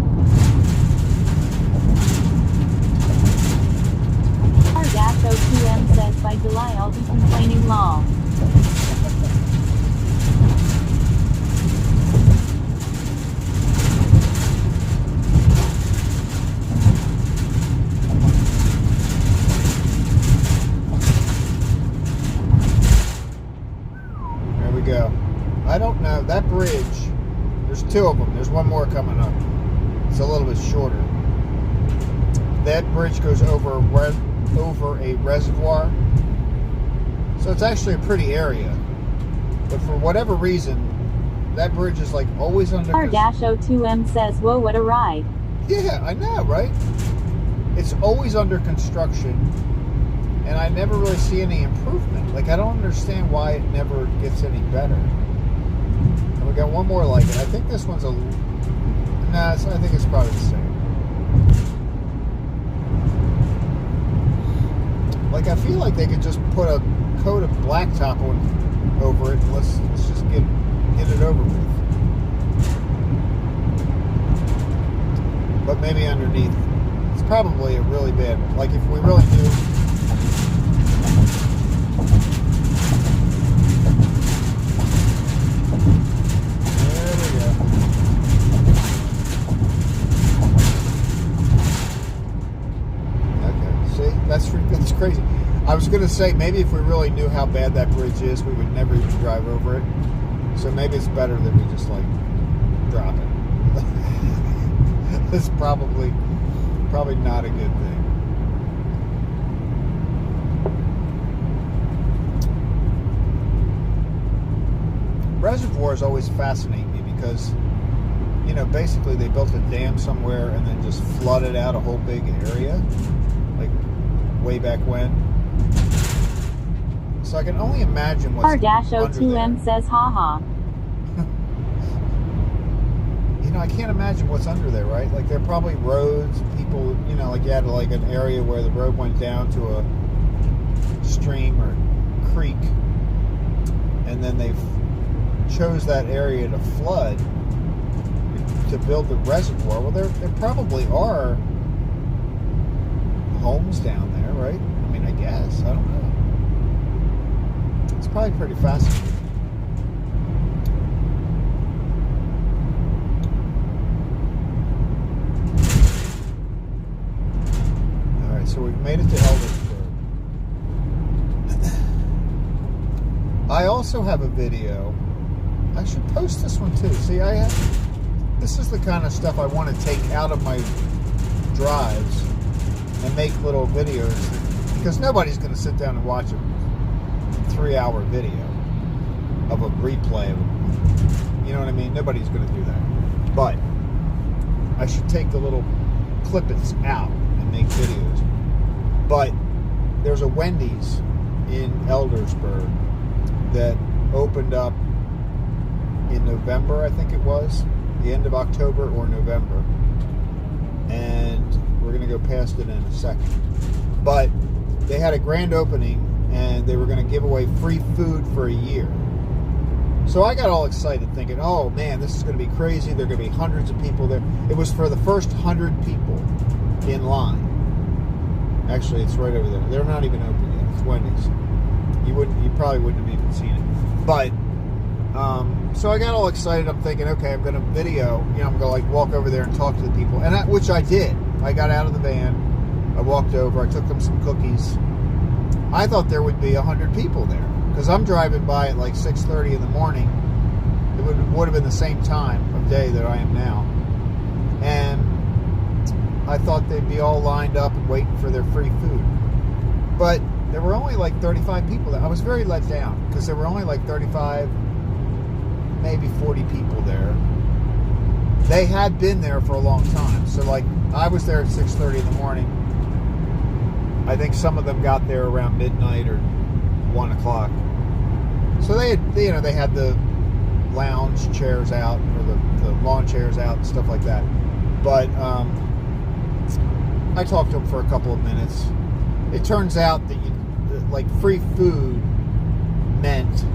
R-02M says by July I'll be complaining law. There we go. I don't know. That bridge, there's two of them. There's one more coming up. It's a little bit shorter. That bridge goes over a reservoir. So it's actually a pretty area. But for whatever reason, that bridge is like always under R-02M says, whoa, what a ride. Yeah, I know, right? It's always under construction, and I never really see any improvement. Like, I don't understand why it never gets any better. And we got one more like it. I think this one's I think it's probably the same. Like, I feel like they could just put a coat of blacktop over it, and let's just get it over with. But maybe underneath, it's probably a really bad one. Like, if we really knew. There we go. Okay, see? That's crazy. I was going to say, maybe if we really knew how bad that bridge is, we would never even drive over it. So maybe it's better that we just, like, drop it. It's probably not a good thing. Reservoirs always fascinate me because, you know, basically they built a dam somewhere and then just flooded out a whole big area, like way back when. So I can only imagine what's R-02M says, haha. You know, I can't imagine what's under there, right? Like, there are probably roads, people, you know, like you had like an area where the road went down to a stream or creek, and then they chose that area to flood to build the reservoir. Well, there probably are homes down there, right? I mean, I guess. I don't know. It's probably pretty fascinating. So we've made it to Eldersburg. I also have a video. I should post this one too. See, this is the kind of stuff I want to take out of my drives and make little videos, because nobody's going to sit down and watch a 3-hour video of a replay of it. You know what I mean? Nobody's going to do that. But I should take the little clippets out and make videos. But there's a Wendy's in Eldersburg that opened up in November, I think it was, the end of October or November. And we're going to go past it in a second. But they had a grand opening, and they were going to give away free food for a year. So I got all excited thinking, oh man, this is going to be crazy. There are going to be hundreds of people there. It was for the first 100 people in line. Actually, it's right over there. They're not even open yet. It's Wendy's. You probably wouldn't have even seen it. But, so I got all excited. I'm thinking, okay, I'm going to video. You know, I'm going to like walk over there and talk to the people. And which I did. I got out of the van. I walked over. I took them some cookies. I thought there would be 100 people there. because I'm driving by at like 6:30 in the morning. It would have been the same time of day that I am now. And I thought they'd be all lined up and waiting for their free food. But there were only like 35 people there. I was very let down because there were only like 35, maybe 40 people there. They had been there for a long time. So like I was there at 6:30 in the morning. I think some of them got there around midnight or 1 o'clock. So they had, they had the lounge chairs out, or the lawn chairs out and stuff like that. But I talked to them for a couple of minutes. It turns out that like free food meant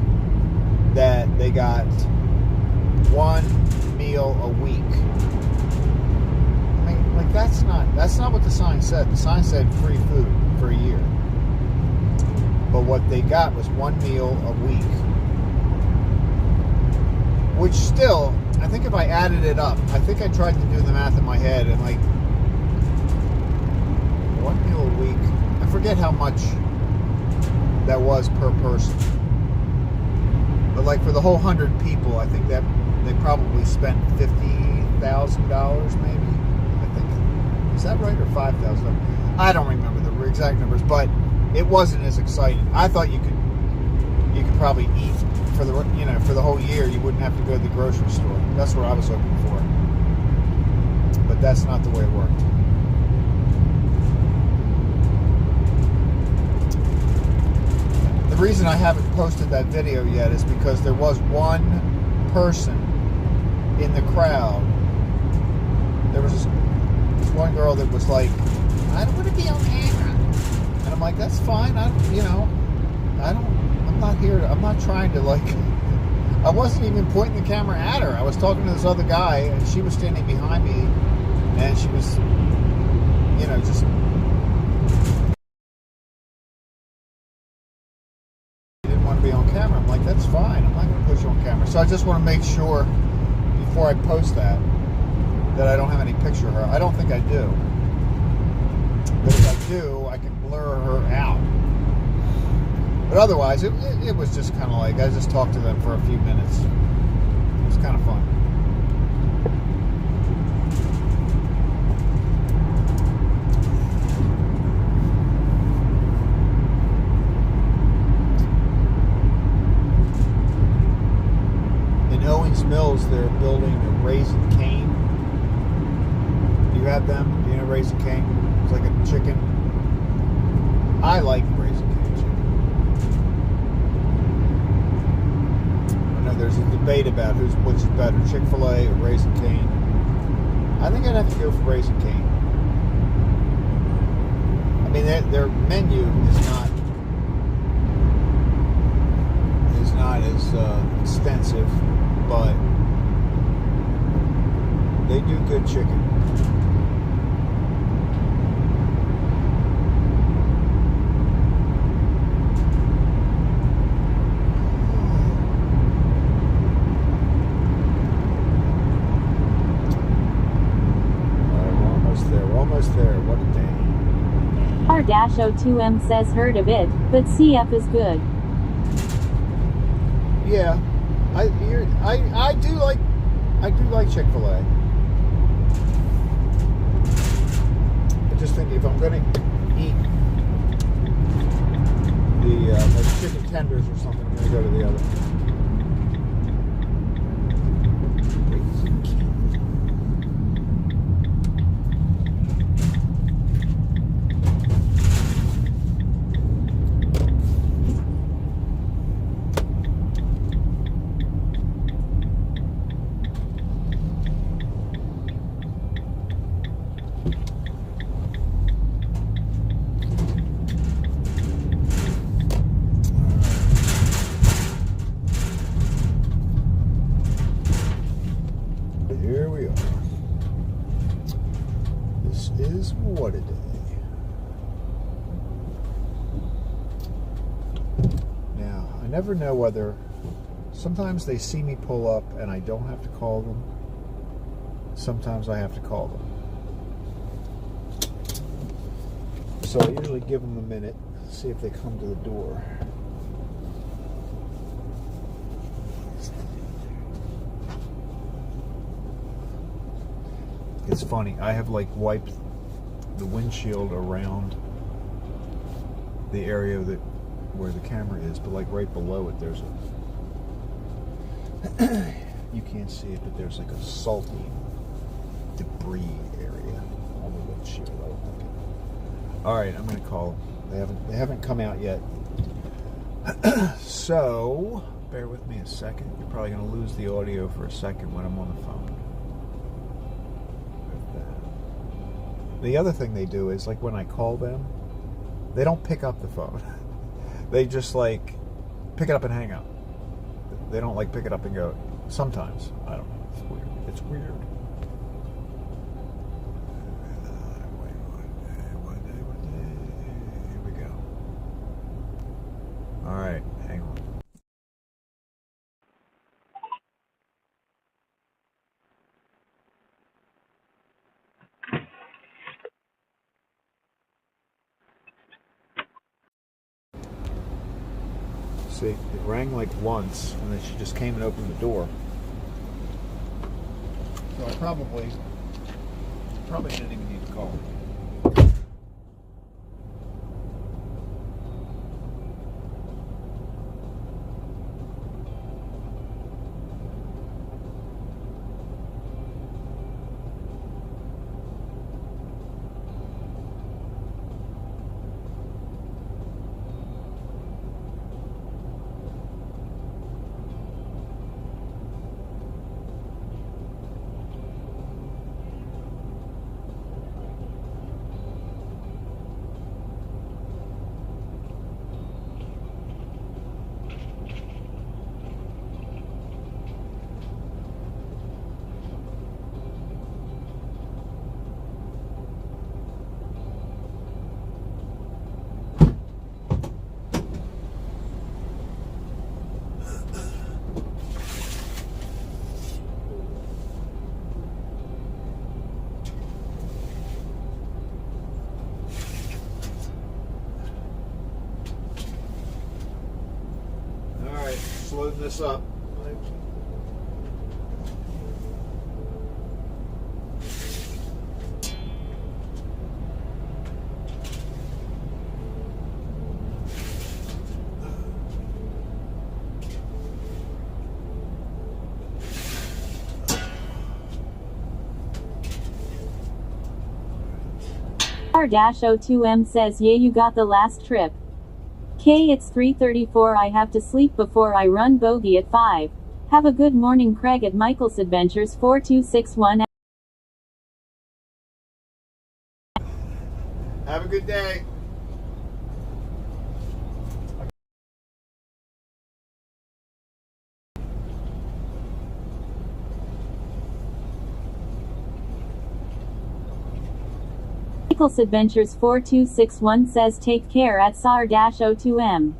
that they got one meal a week. I mean, like that's not what the sign said. The sign said free food for a year. But what they got was one meal a week. Which still, I think if I added it up, I think I tried to do the math in my head, and like one meal a week, I forget how much that was per person. But like for the whole 100 people, I think that they probably spent $50,000 maybe. I think, is that right, or $5,000? I don't remember the exact numbers, but it wasn't as exciting. I thought you could probably eat for the whole year. You wouldn't have to go to the grocery store. That's what I was hoping for. But that's not the way it worked. The reason I haven't posted that video yet is because there was one person in the crowd. There was this one girl that was like, I don't want to be on camera. And I'm like, that's fine. I'm not trying to like, I wasn't even pointing the camera at her. I was talking to this other guy, and she was standing behind me, and she was, just didn't want to be on camera. I'm like, that's fine. I'm not going to put you on camera. So I just want to make sure before I post that I don't have any picture of her. I don't think I do. But if I do, I can blur her out. But otherwise, it was just kind of like, I just talked to them for a few minutes. It was kind of fun. In Owings Mills, they're building a Raising Cane. Do you have them? Do you know Raising Cane? It's like a chicken. I like Raising Cane chicken. I know there's a debate about which is better, Chick-fil-A or Raising Cane. I think I'd have to go for Raising Cane. I mean, their menu is not as extensive, but they do good chicken. There. What a day. R-02M says heard of it, but CF is good. Yeah, I do like Chick-fil-A. I just think if I'm gonna eat the like chicken tenders or something, I'm gonna go to the other. Here we are. This is what a day. Now, I never know whether sometimes they see me pull up and I don't have to call them. Sometimes I have to call them. So I usually give them a minute, see if they come to the door. It's funny. I have like wiped the windshield around the area that where the camera is, but like right below it, there's a you can't see it, but there's like a salty debris area on the windshield. I don't like it. All right, I'm gonna call. They haven't come out yet. So bear with me a second. You're probably gonna lose the audio for a second when I'm on the phone. The other thing they do is, like, when I call them, they don't pick up the phone. They just like pick it up and hang up. They don't like pick it up and go. Sometimes, I don't know. It's weird. It's weird. Here we go. All right, hang on. See, it rang like once, and then she just came and opened the door. So I probably didn't even need to call her. Loading this up. R-02M says, yeah, you got the last trip. K, it's 3:34. I have to sleep before I run bogey at 5. Have a good morning, Craig at Michael's Adventures 4261. Have a good day. Michael's Adventures 4261 says, take care at SAR-02M.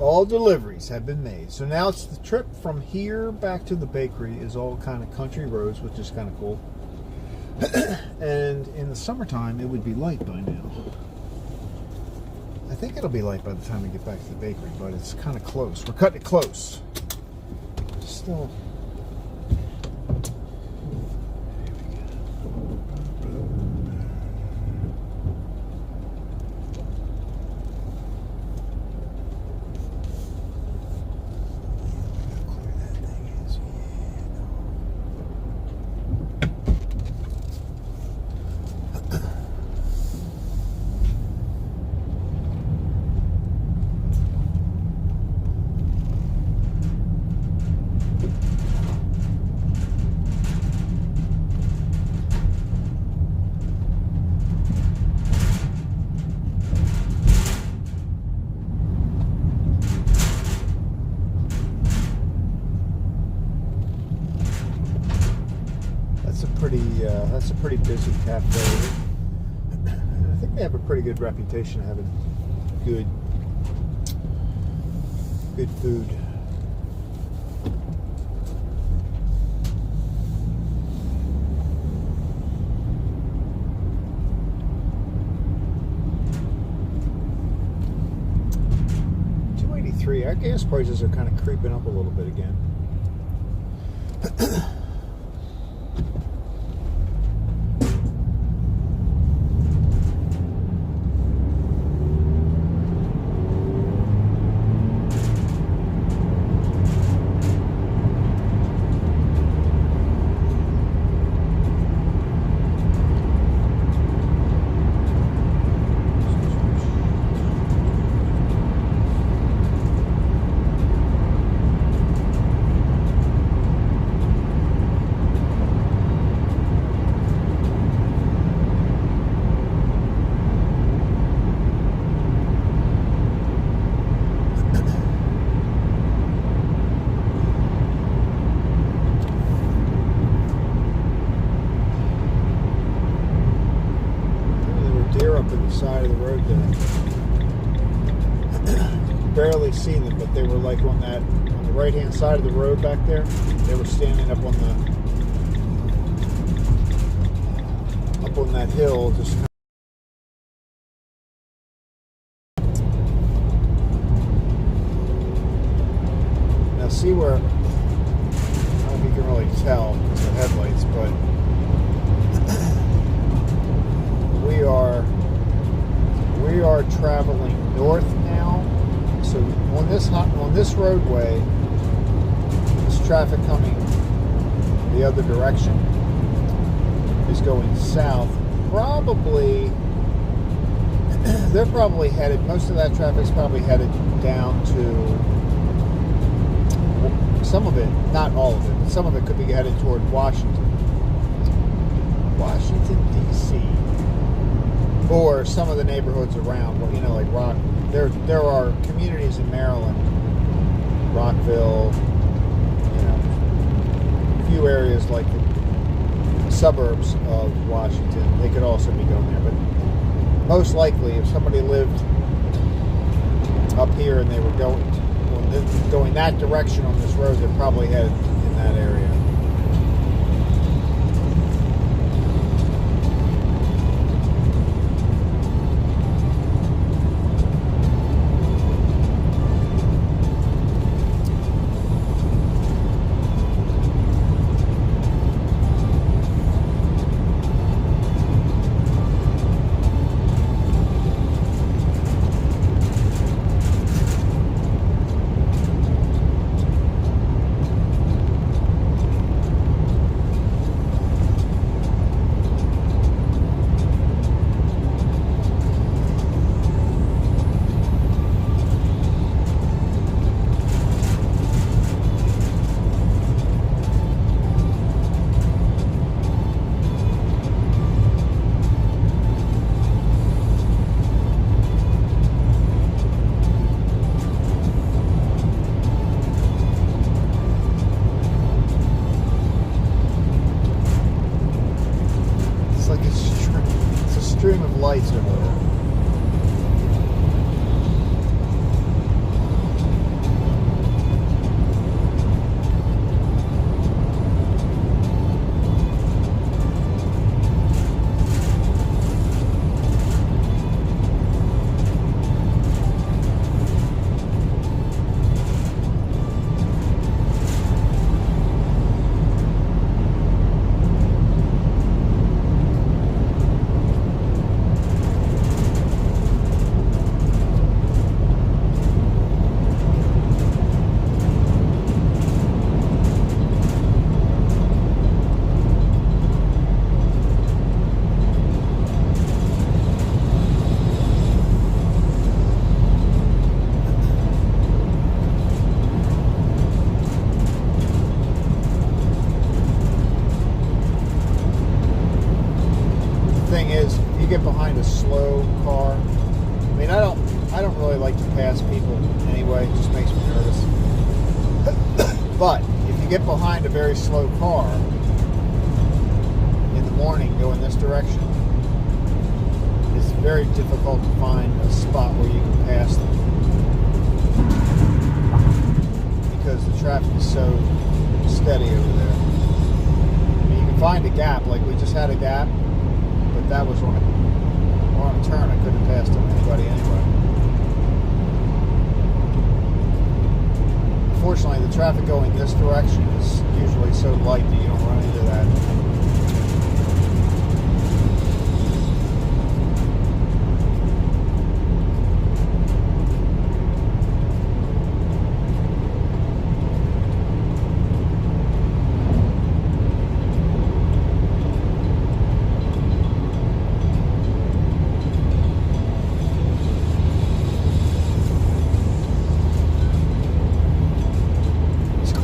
All deliveries have been made. So now it's the trip from here back to the bakery is all kind of country roads, which is kind of cool. And in the summertime, it would be light by now. I think it'll be light by the time we get back to the bakery, but it's kind of close. We're cutting it close. Still. That's a pretty busy cafe. I think they have a pretty good reputation of having good food. $2.83. Our gas prices are kind of creeping up a little bit again. Side of the road there. Barely seen them, but they were like on the right hand side of the road back there. They were standing up on that hill, just now see where, I don't know if you can really tell with the headlights, but we are traveling north now. So on this roadway, this traffic coming the other direction is going south. Probably they're probably headed. Most of that traffic's probably headed down to some of it, not all of it, but some of it could be headed toward Washington, D.C. or some of the neighborhoods around, like Rock. There are communities in Maryland, Rockville, a few areas like the suburbs of Washington. They could also be going there, but most likely, if somebody lived up here and they were going that direction on this road, they're probably headed in that area. anyway. It just makes me nervous. But if you get behind a very slow car in the morning going this direction, it's very difficult to find a spot where you can pass them because the traffic is so steady over there. I mean, you can find a gap, like we just had a gap, but that was on a turn. I couldn't have passed on anybody anyway. Unfortunately, the traffic going this direction is usually so light that you don't run into that.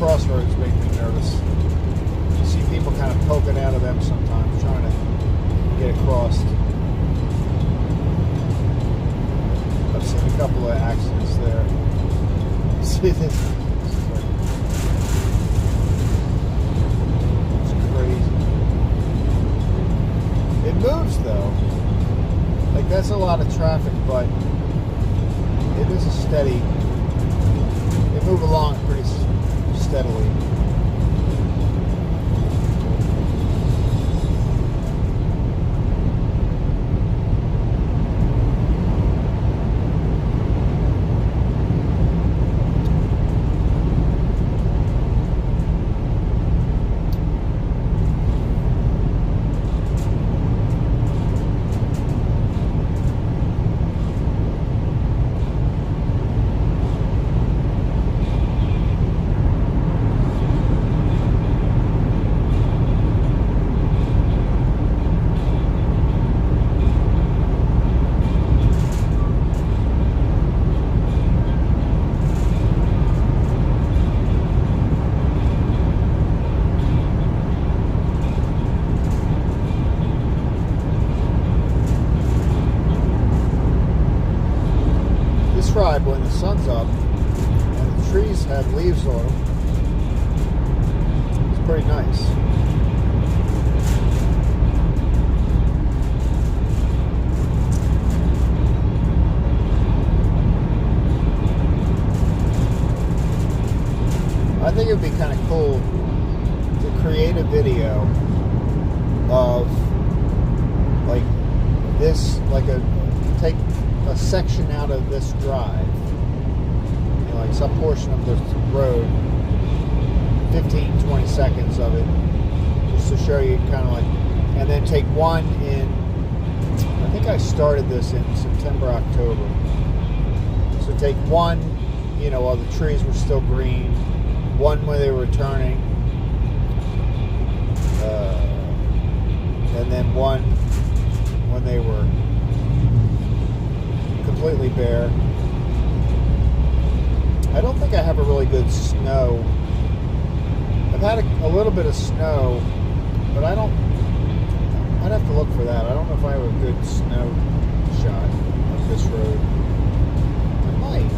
Crossroads make me nervous. You see people kind of poking out of them sometimes, trying to get across. I've seen a couple of accidents there. You see this? It's crazy. It moves though. Like that's a lot of traffic, but it is a steady. They move along pretty steadily. Ride when the sun's up and the trees have leaves on them. It's pretty nice. I think it would be kind of cool to create a video of like this, take a section out of this drive, you know, like some portion of the road, 15-20 seconds of it, just to show you kind of like, and then take one in, I think I started this in September, October, so take one, you know, while the trees were still green, one when they were turning, and then one when they were completely bare. I don't think I have a really good snow. I've had a little bit of snow, but I'd have to look for that. I don't know if I have a good snow shot of this road. I might.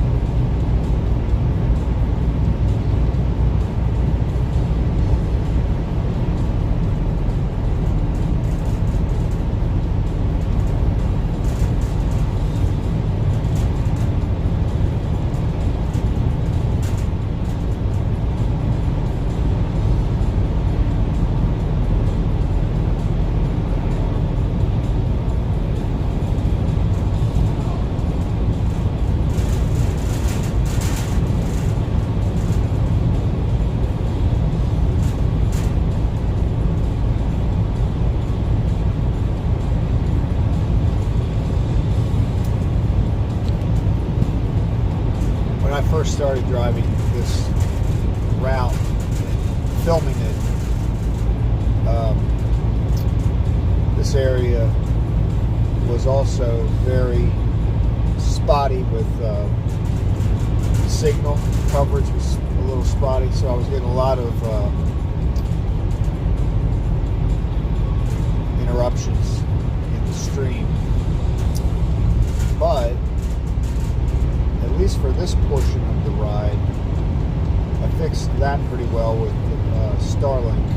When I first started driving this route, filming it, this area was also very spotty with signal coverage was a little spotty, so I was getting a lot of interruptions in the stream. But at least for this portion of the ride, I fixed that pretty well with the Starlink.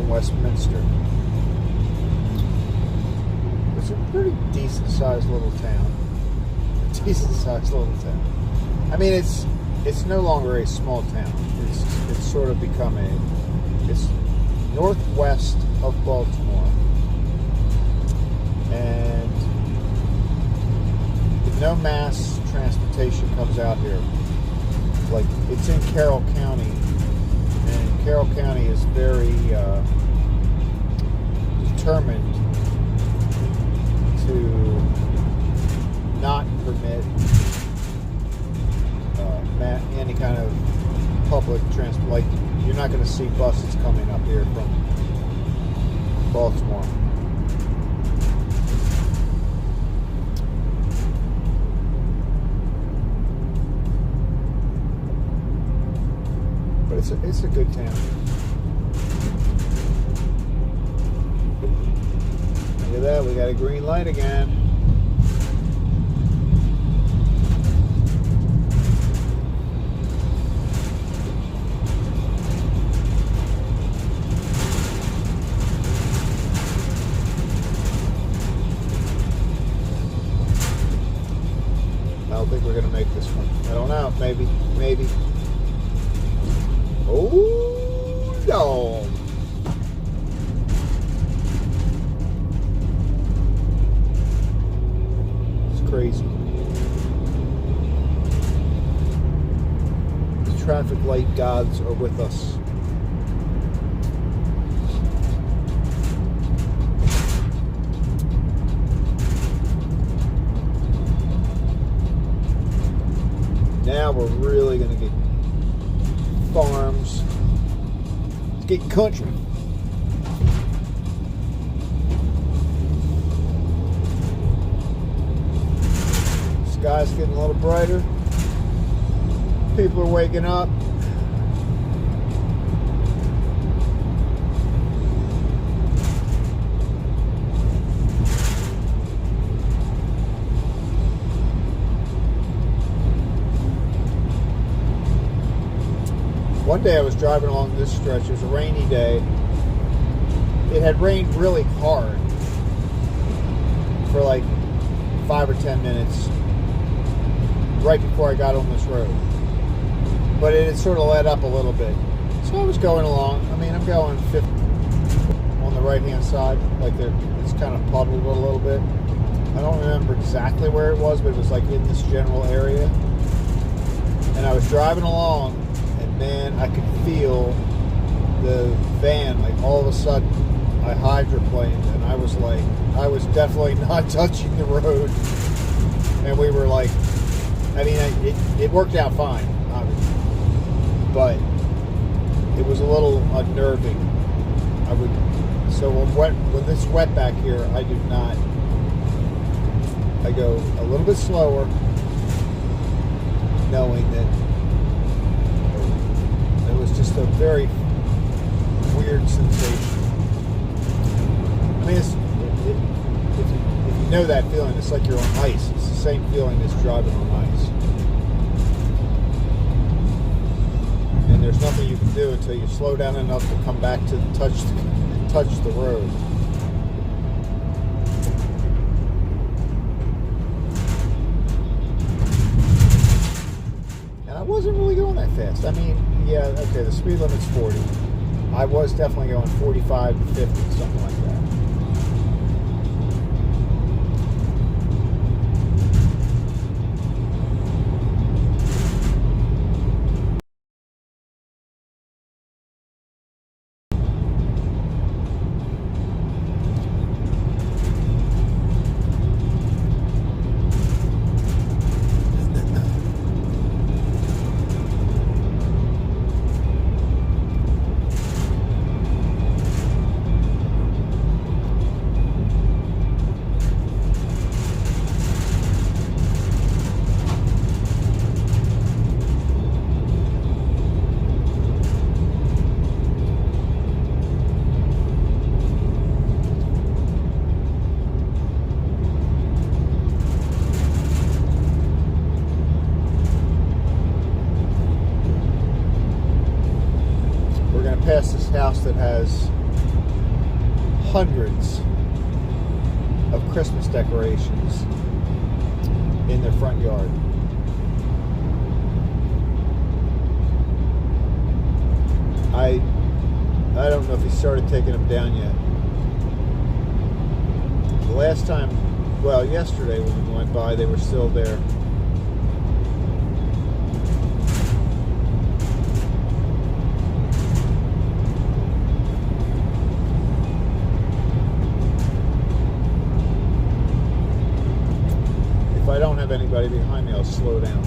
Westminster. It's a pretty decent sized little town. Decent sized little town. I mean, it's no longer a small town. It's sort of become it's northwest of Baltimore, and no mass transportation comes out here. Like, it's in Carroll County, and Carroll County is very determined to not permit any kind of public transport. Like, you're not going to see buses coming up here from Baltimore. But it's a good town. Look at that, we got a green light again. I don't think we're gonna make this one. I don't know, maybe. Oh no. Crazy. The traffic light gods are with us. Now we're really going to get farms. It's getting country. Sky's getting a little brighter. People are waking up. One day I was driving along this stretch. It was a rainy day. It had rained really hard for like 5 or 10 minutes right before I got on this road. But it had sort of let up a little bit. So I was going along. I mean, I'm going 50 on the right-hand side. Like, it's kind of puddled a little bit. I don't remember exactly where it was, but it was like in this general area. And I was driving along, and man, I could feel the van, like, all of a sudden I hydroplaned, and I was like, I was definitely not touching the road. And we were like, I mean, it worked out fine, obviously, but it was a little unnerving. So when it's wet back here, I do not. I go a little bit slower, knowing that it was just a very weird sensation. I mean, if you know that feeling, it's like you're on ice. It's the same feeling as driving on ice. there's nothing you can do until you slow down enough to come back to touch the road. And I wasn't really going that fast. I mean, yeah, okay, the speed limit's 40. I was definitely going 45 to 50, something like that. Past this house that has hundreds of Christmas decorations in their front yard. I don't know if he started taking them down yet. The last time, well, yesterday when we went by, they were still there. If I don't have anybody behind me, I'll slow down.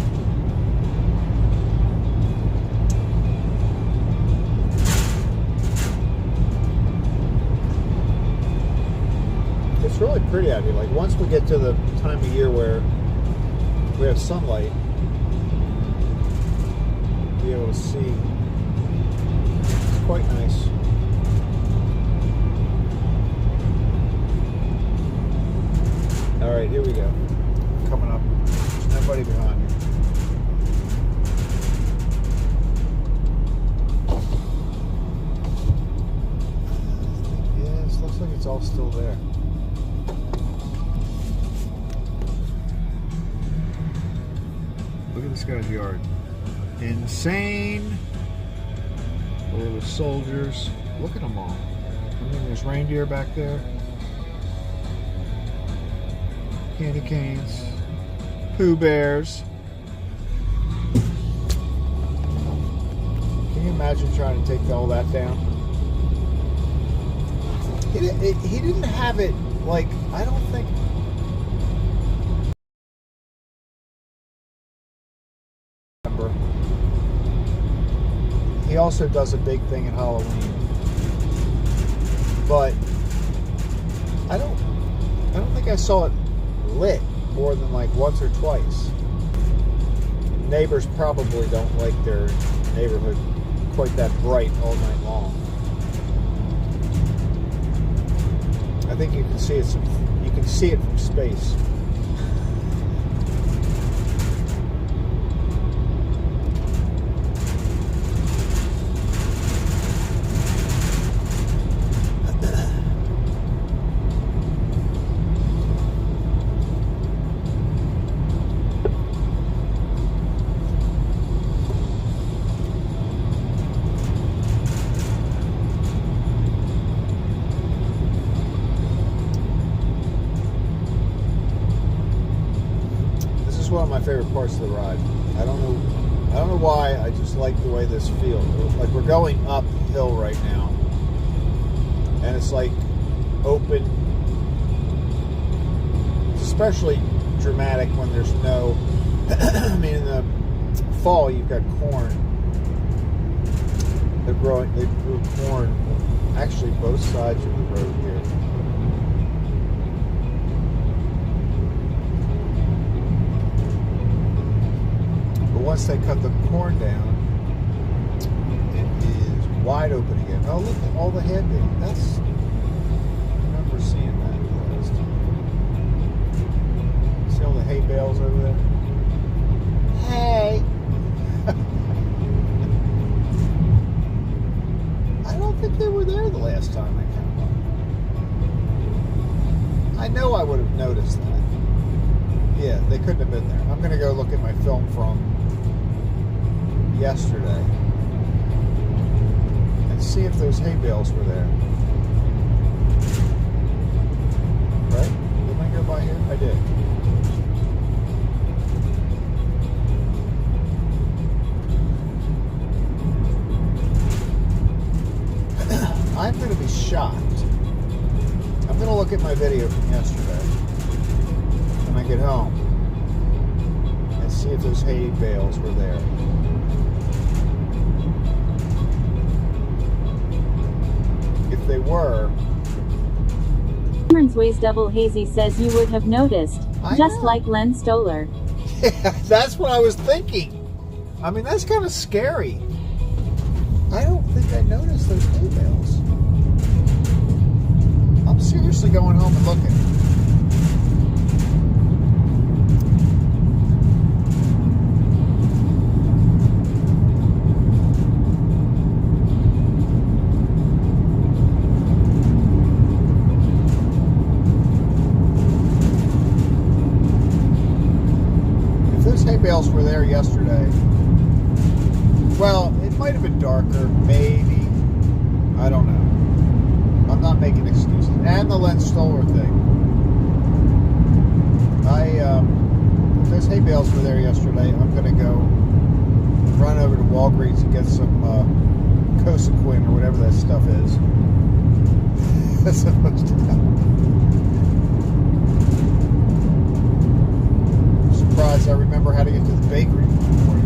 It's really pretty out here. Like, once we get to the time of year where we have sunlight, be able to see. It's quite nice. All right, here we go. Coming up. There's nobody behind me. Yeah, it looks like it's all still there. Look at this guy's yard. Insane. All the soldiers. Look at them all. I mean, there's reindeer back there. Candy canes. Pooh Bears. Can you imagine trying to take all that down? He didn't have it, like, I don't think. He also does a big thing at Halloween, but I don't think I saw it lit more than like once or twice. Neighbors probably don't like their neighborhood quite that bright all night long. I think you can see it. You can see it from space. One of my favorite parts of the ride. I don't know why, I just like the way this feels. Like, we're going uphill right now, and it's like open. It's especially dramatic when there's no I mean, in the fall you've got corn. They grew corn actually both sides of the road here. Once they cut the corn down, it is wide open again. Oh, look at all the hay bales. That's, I remember seeing that last. See all the hay bales over there? Hey! last time I came up. I know I would have noticed that. Yeah, they couldn't have been there. I'm going to go look at my film from yesterday and see if those hay bales were there. Right? Didn't I go by here? I did. I'm going to be shocked. I'm going to look at my video from yesterday when I get home and see if those hay bales were there. If they were... Cameron's Ways Double Hazy says you would have noticed, just like Len Stoller. Yeah, that's what I was thinking. I mean, that's kind of scary. I don't think I noticed those hay bales. I'm seriously going home and looking. If those hay bales were there yesterday, well, it might have been darker, maybe. I don't know. I'm not making excuses. And the Len Stoller thing. If those hay bales were there yesterday, I'm going to go run over to Walgreens and get some Cosequin or whatever that stuff is. That's supposed to happen. I'm surprised I remember how to get to the bakery before.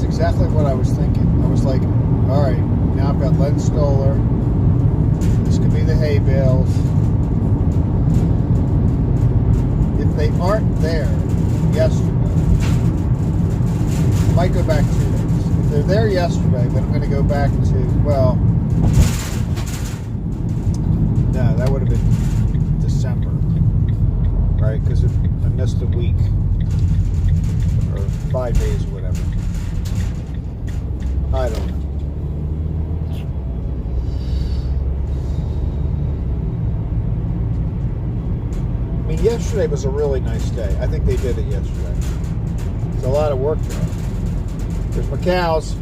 Exactly what I was thinking. I was like, all right, now I've got Len Stoller. This could be the hay bales. If they aren't there yesterday, I might go back 2 days. If they're there yesterday, then I'm going to go back to, well, no, that would have been December, right? Because I missed a week or 5 days or whatever. I don't know. I mean, yesterday was a really nice day. I think they did it yesterday. There's a lot of work there. There's my cows.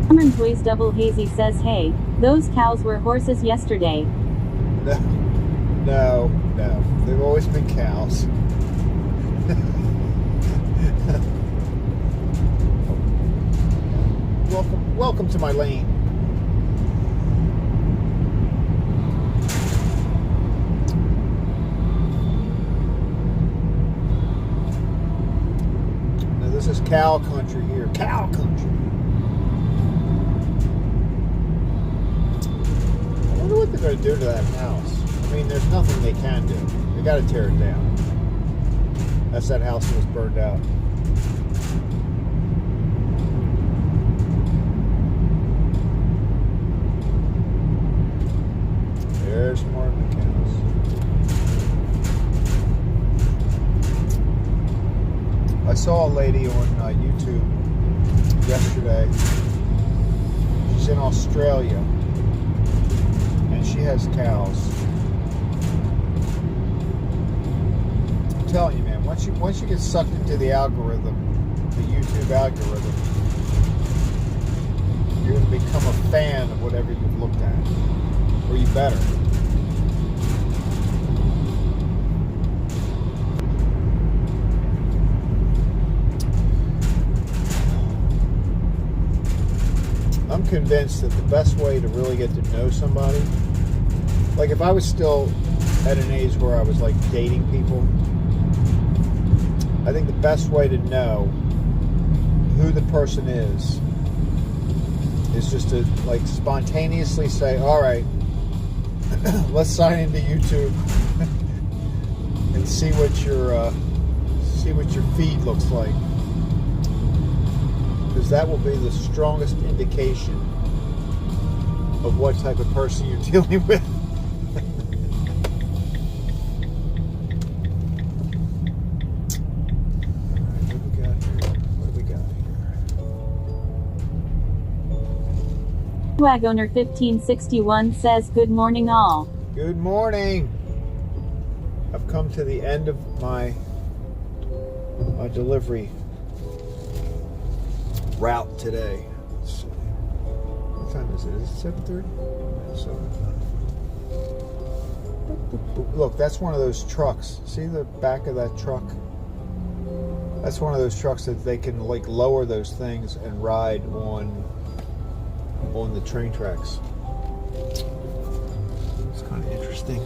Cameron's Ways Double Hazy says, hey, those cows were horses yesterday. No. They've always been cows. Welcome to my lane. Now this is cow country here. Cow country. I wonder what they're going to do to that house. I mean, there's nothing they can do. They got to tear it down. That's that house that was burned out. There's more of the cows. I saw a lady on YouTube yesterday. She's in Australia, and she has cows. I'm telling you, man, once you get sucked into the algorithm, the YouTube algorithm, you're going to become a fan of whatever you've looked at, or you better. I'm convinced that the best way to really get to know somebody, like if I was still at an age where I was like dating people, I think the best way to know who the person is just to like spontaneously say, all right, let's sign into YouTube and see what your feed looks like, because that will be the strongest indication of what type of person you're dealing with. Wagowner 1561 says, good morning all. Good morning. I've come to the end of my delivery route today. Let's see. What time is it? Is it 7:30? Look, that's one of those trucks. See the back of that truck? That's one of those trucks that they can like lower those things and ride on the train tracks. It's kind of interesting.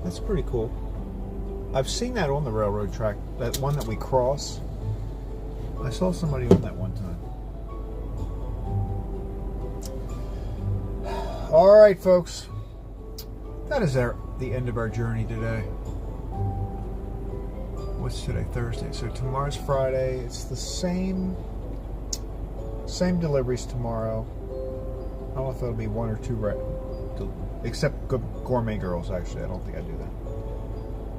That's pretty cool. I've seen that on the railroad track, that one that we cross. I saw somebody on that one time. All right, folks. That is the end of our journey today. What's today? Thursday. So tomorrow's Friday. It's the same deliveries tomorrow. I don't know if it'll be one or two, except Gourmet Girls, actually. I don't think I do that.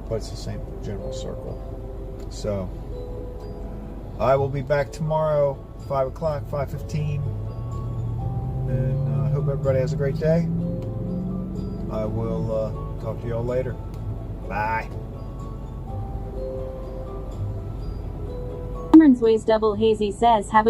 But it's the same general circle. So I will be back tomorrow, 5 o'clock, 5:15. And I hope everybody has a great day. I will talk to you all later. Bye. Ways Double Hazy says, have a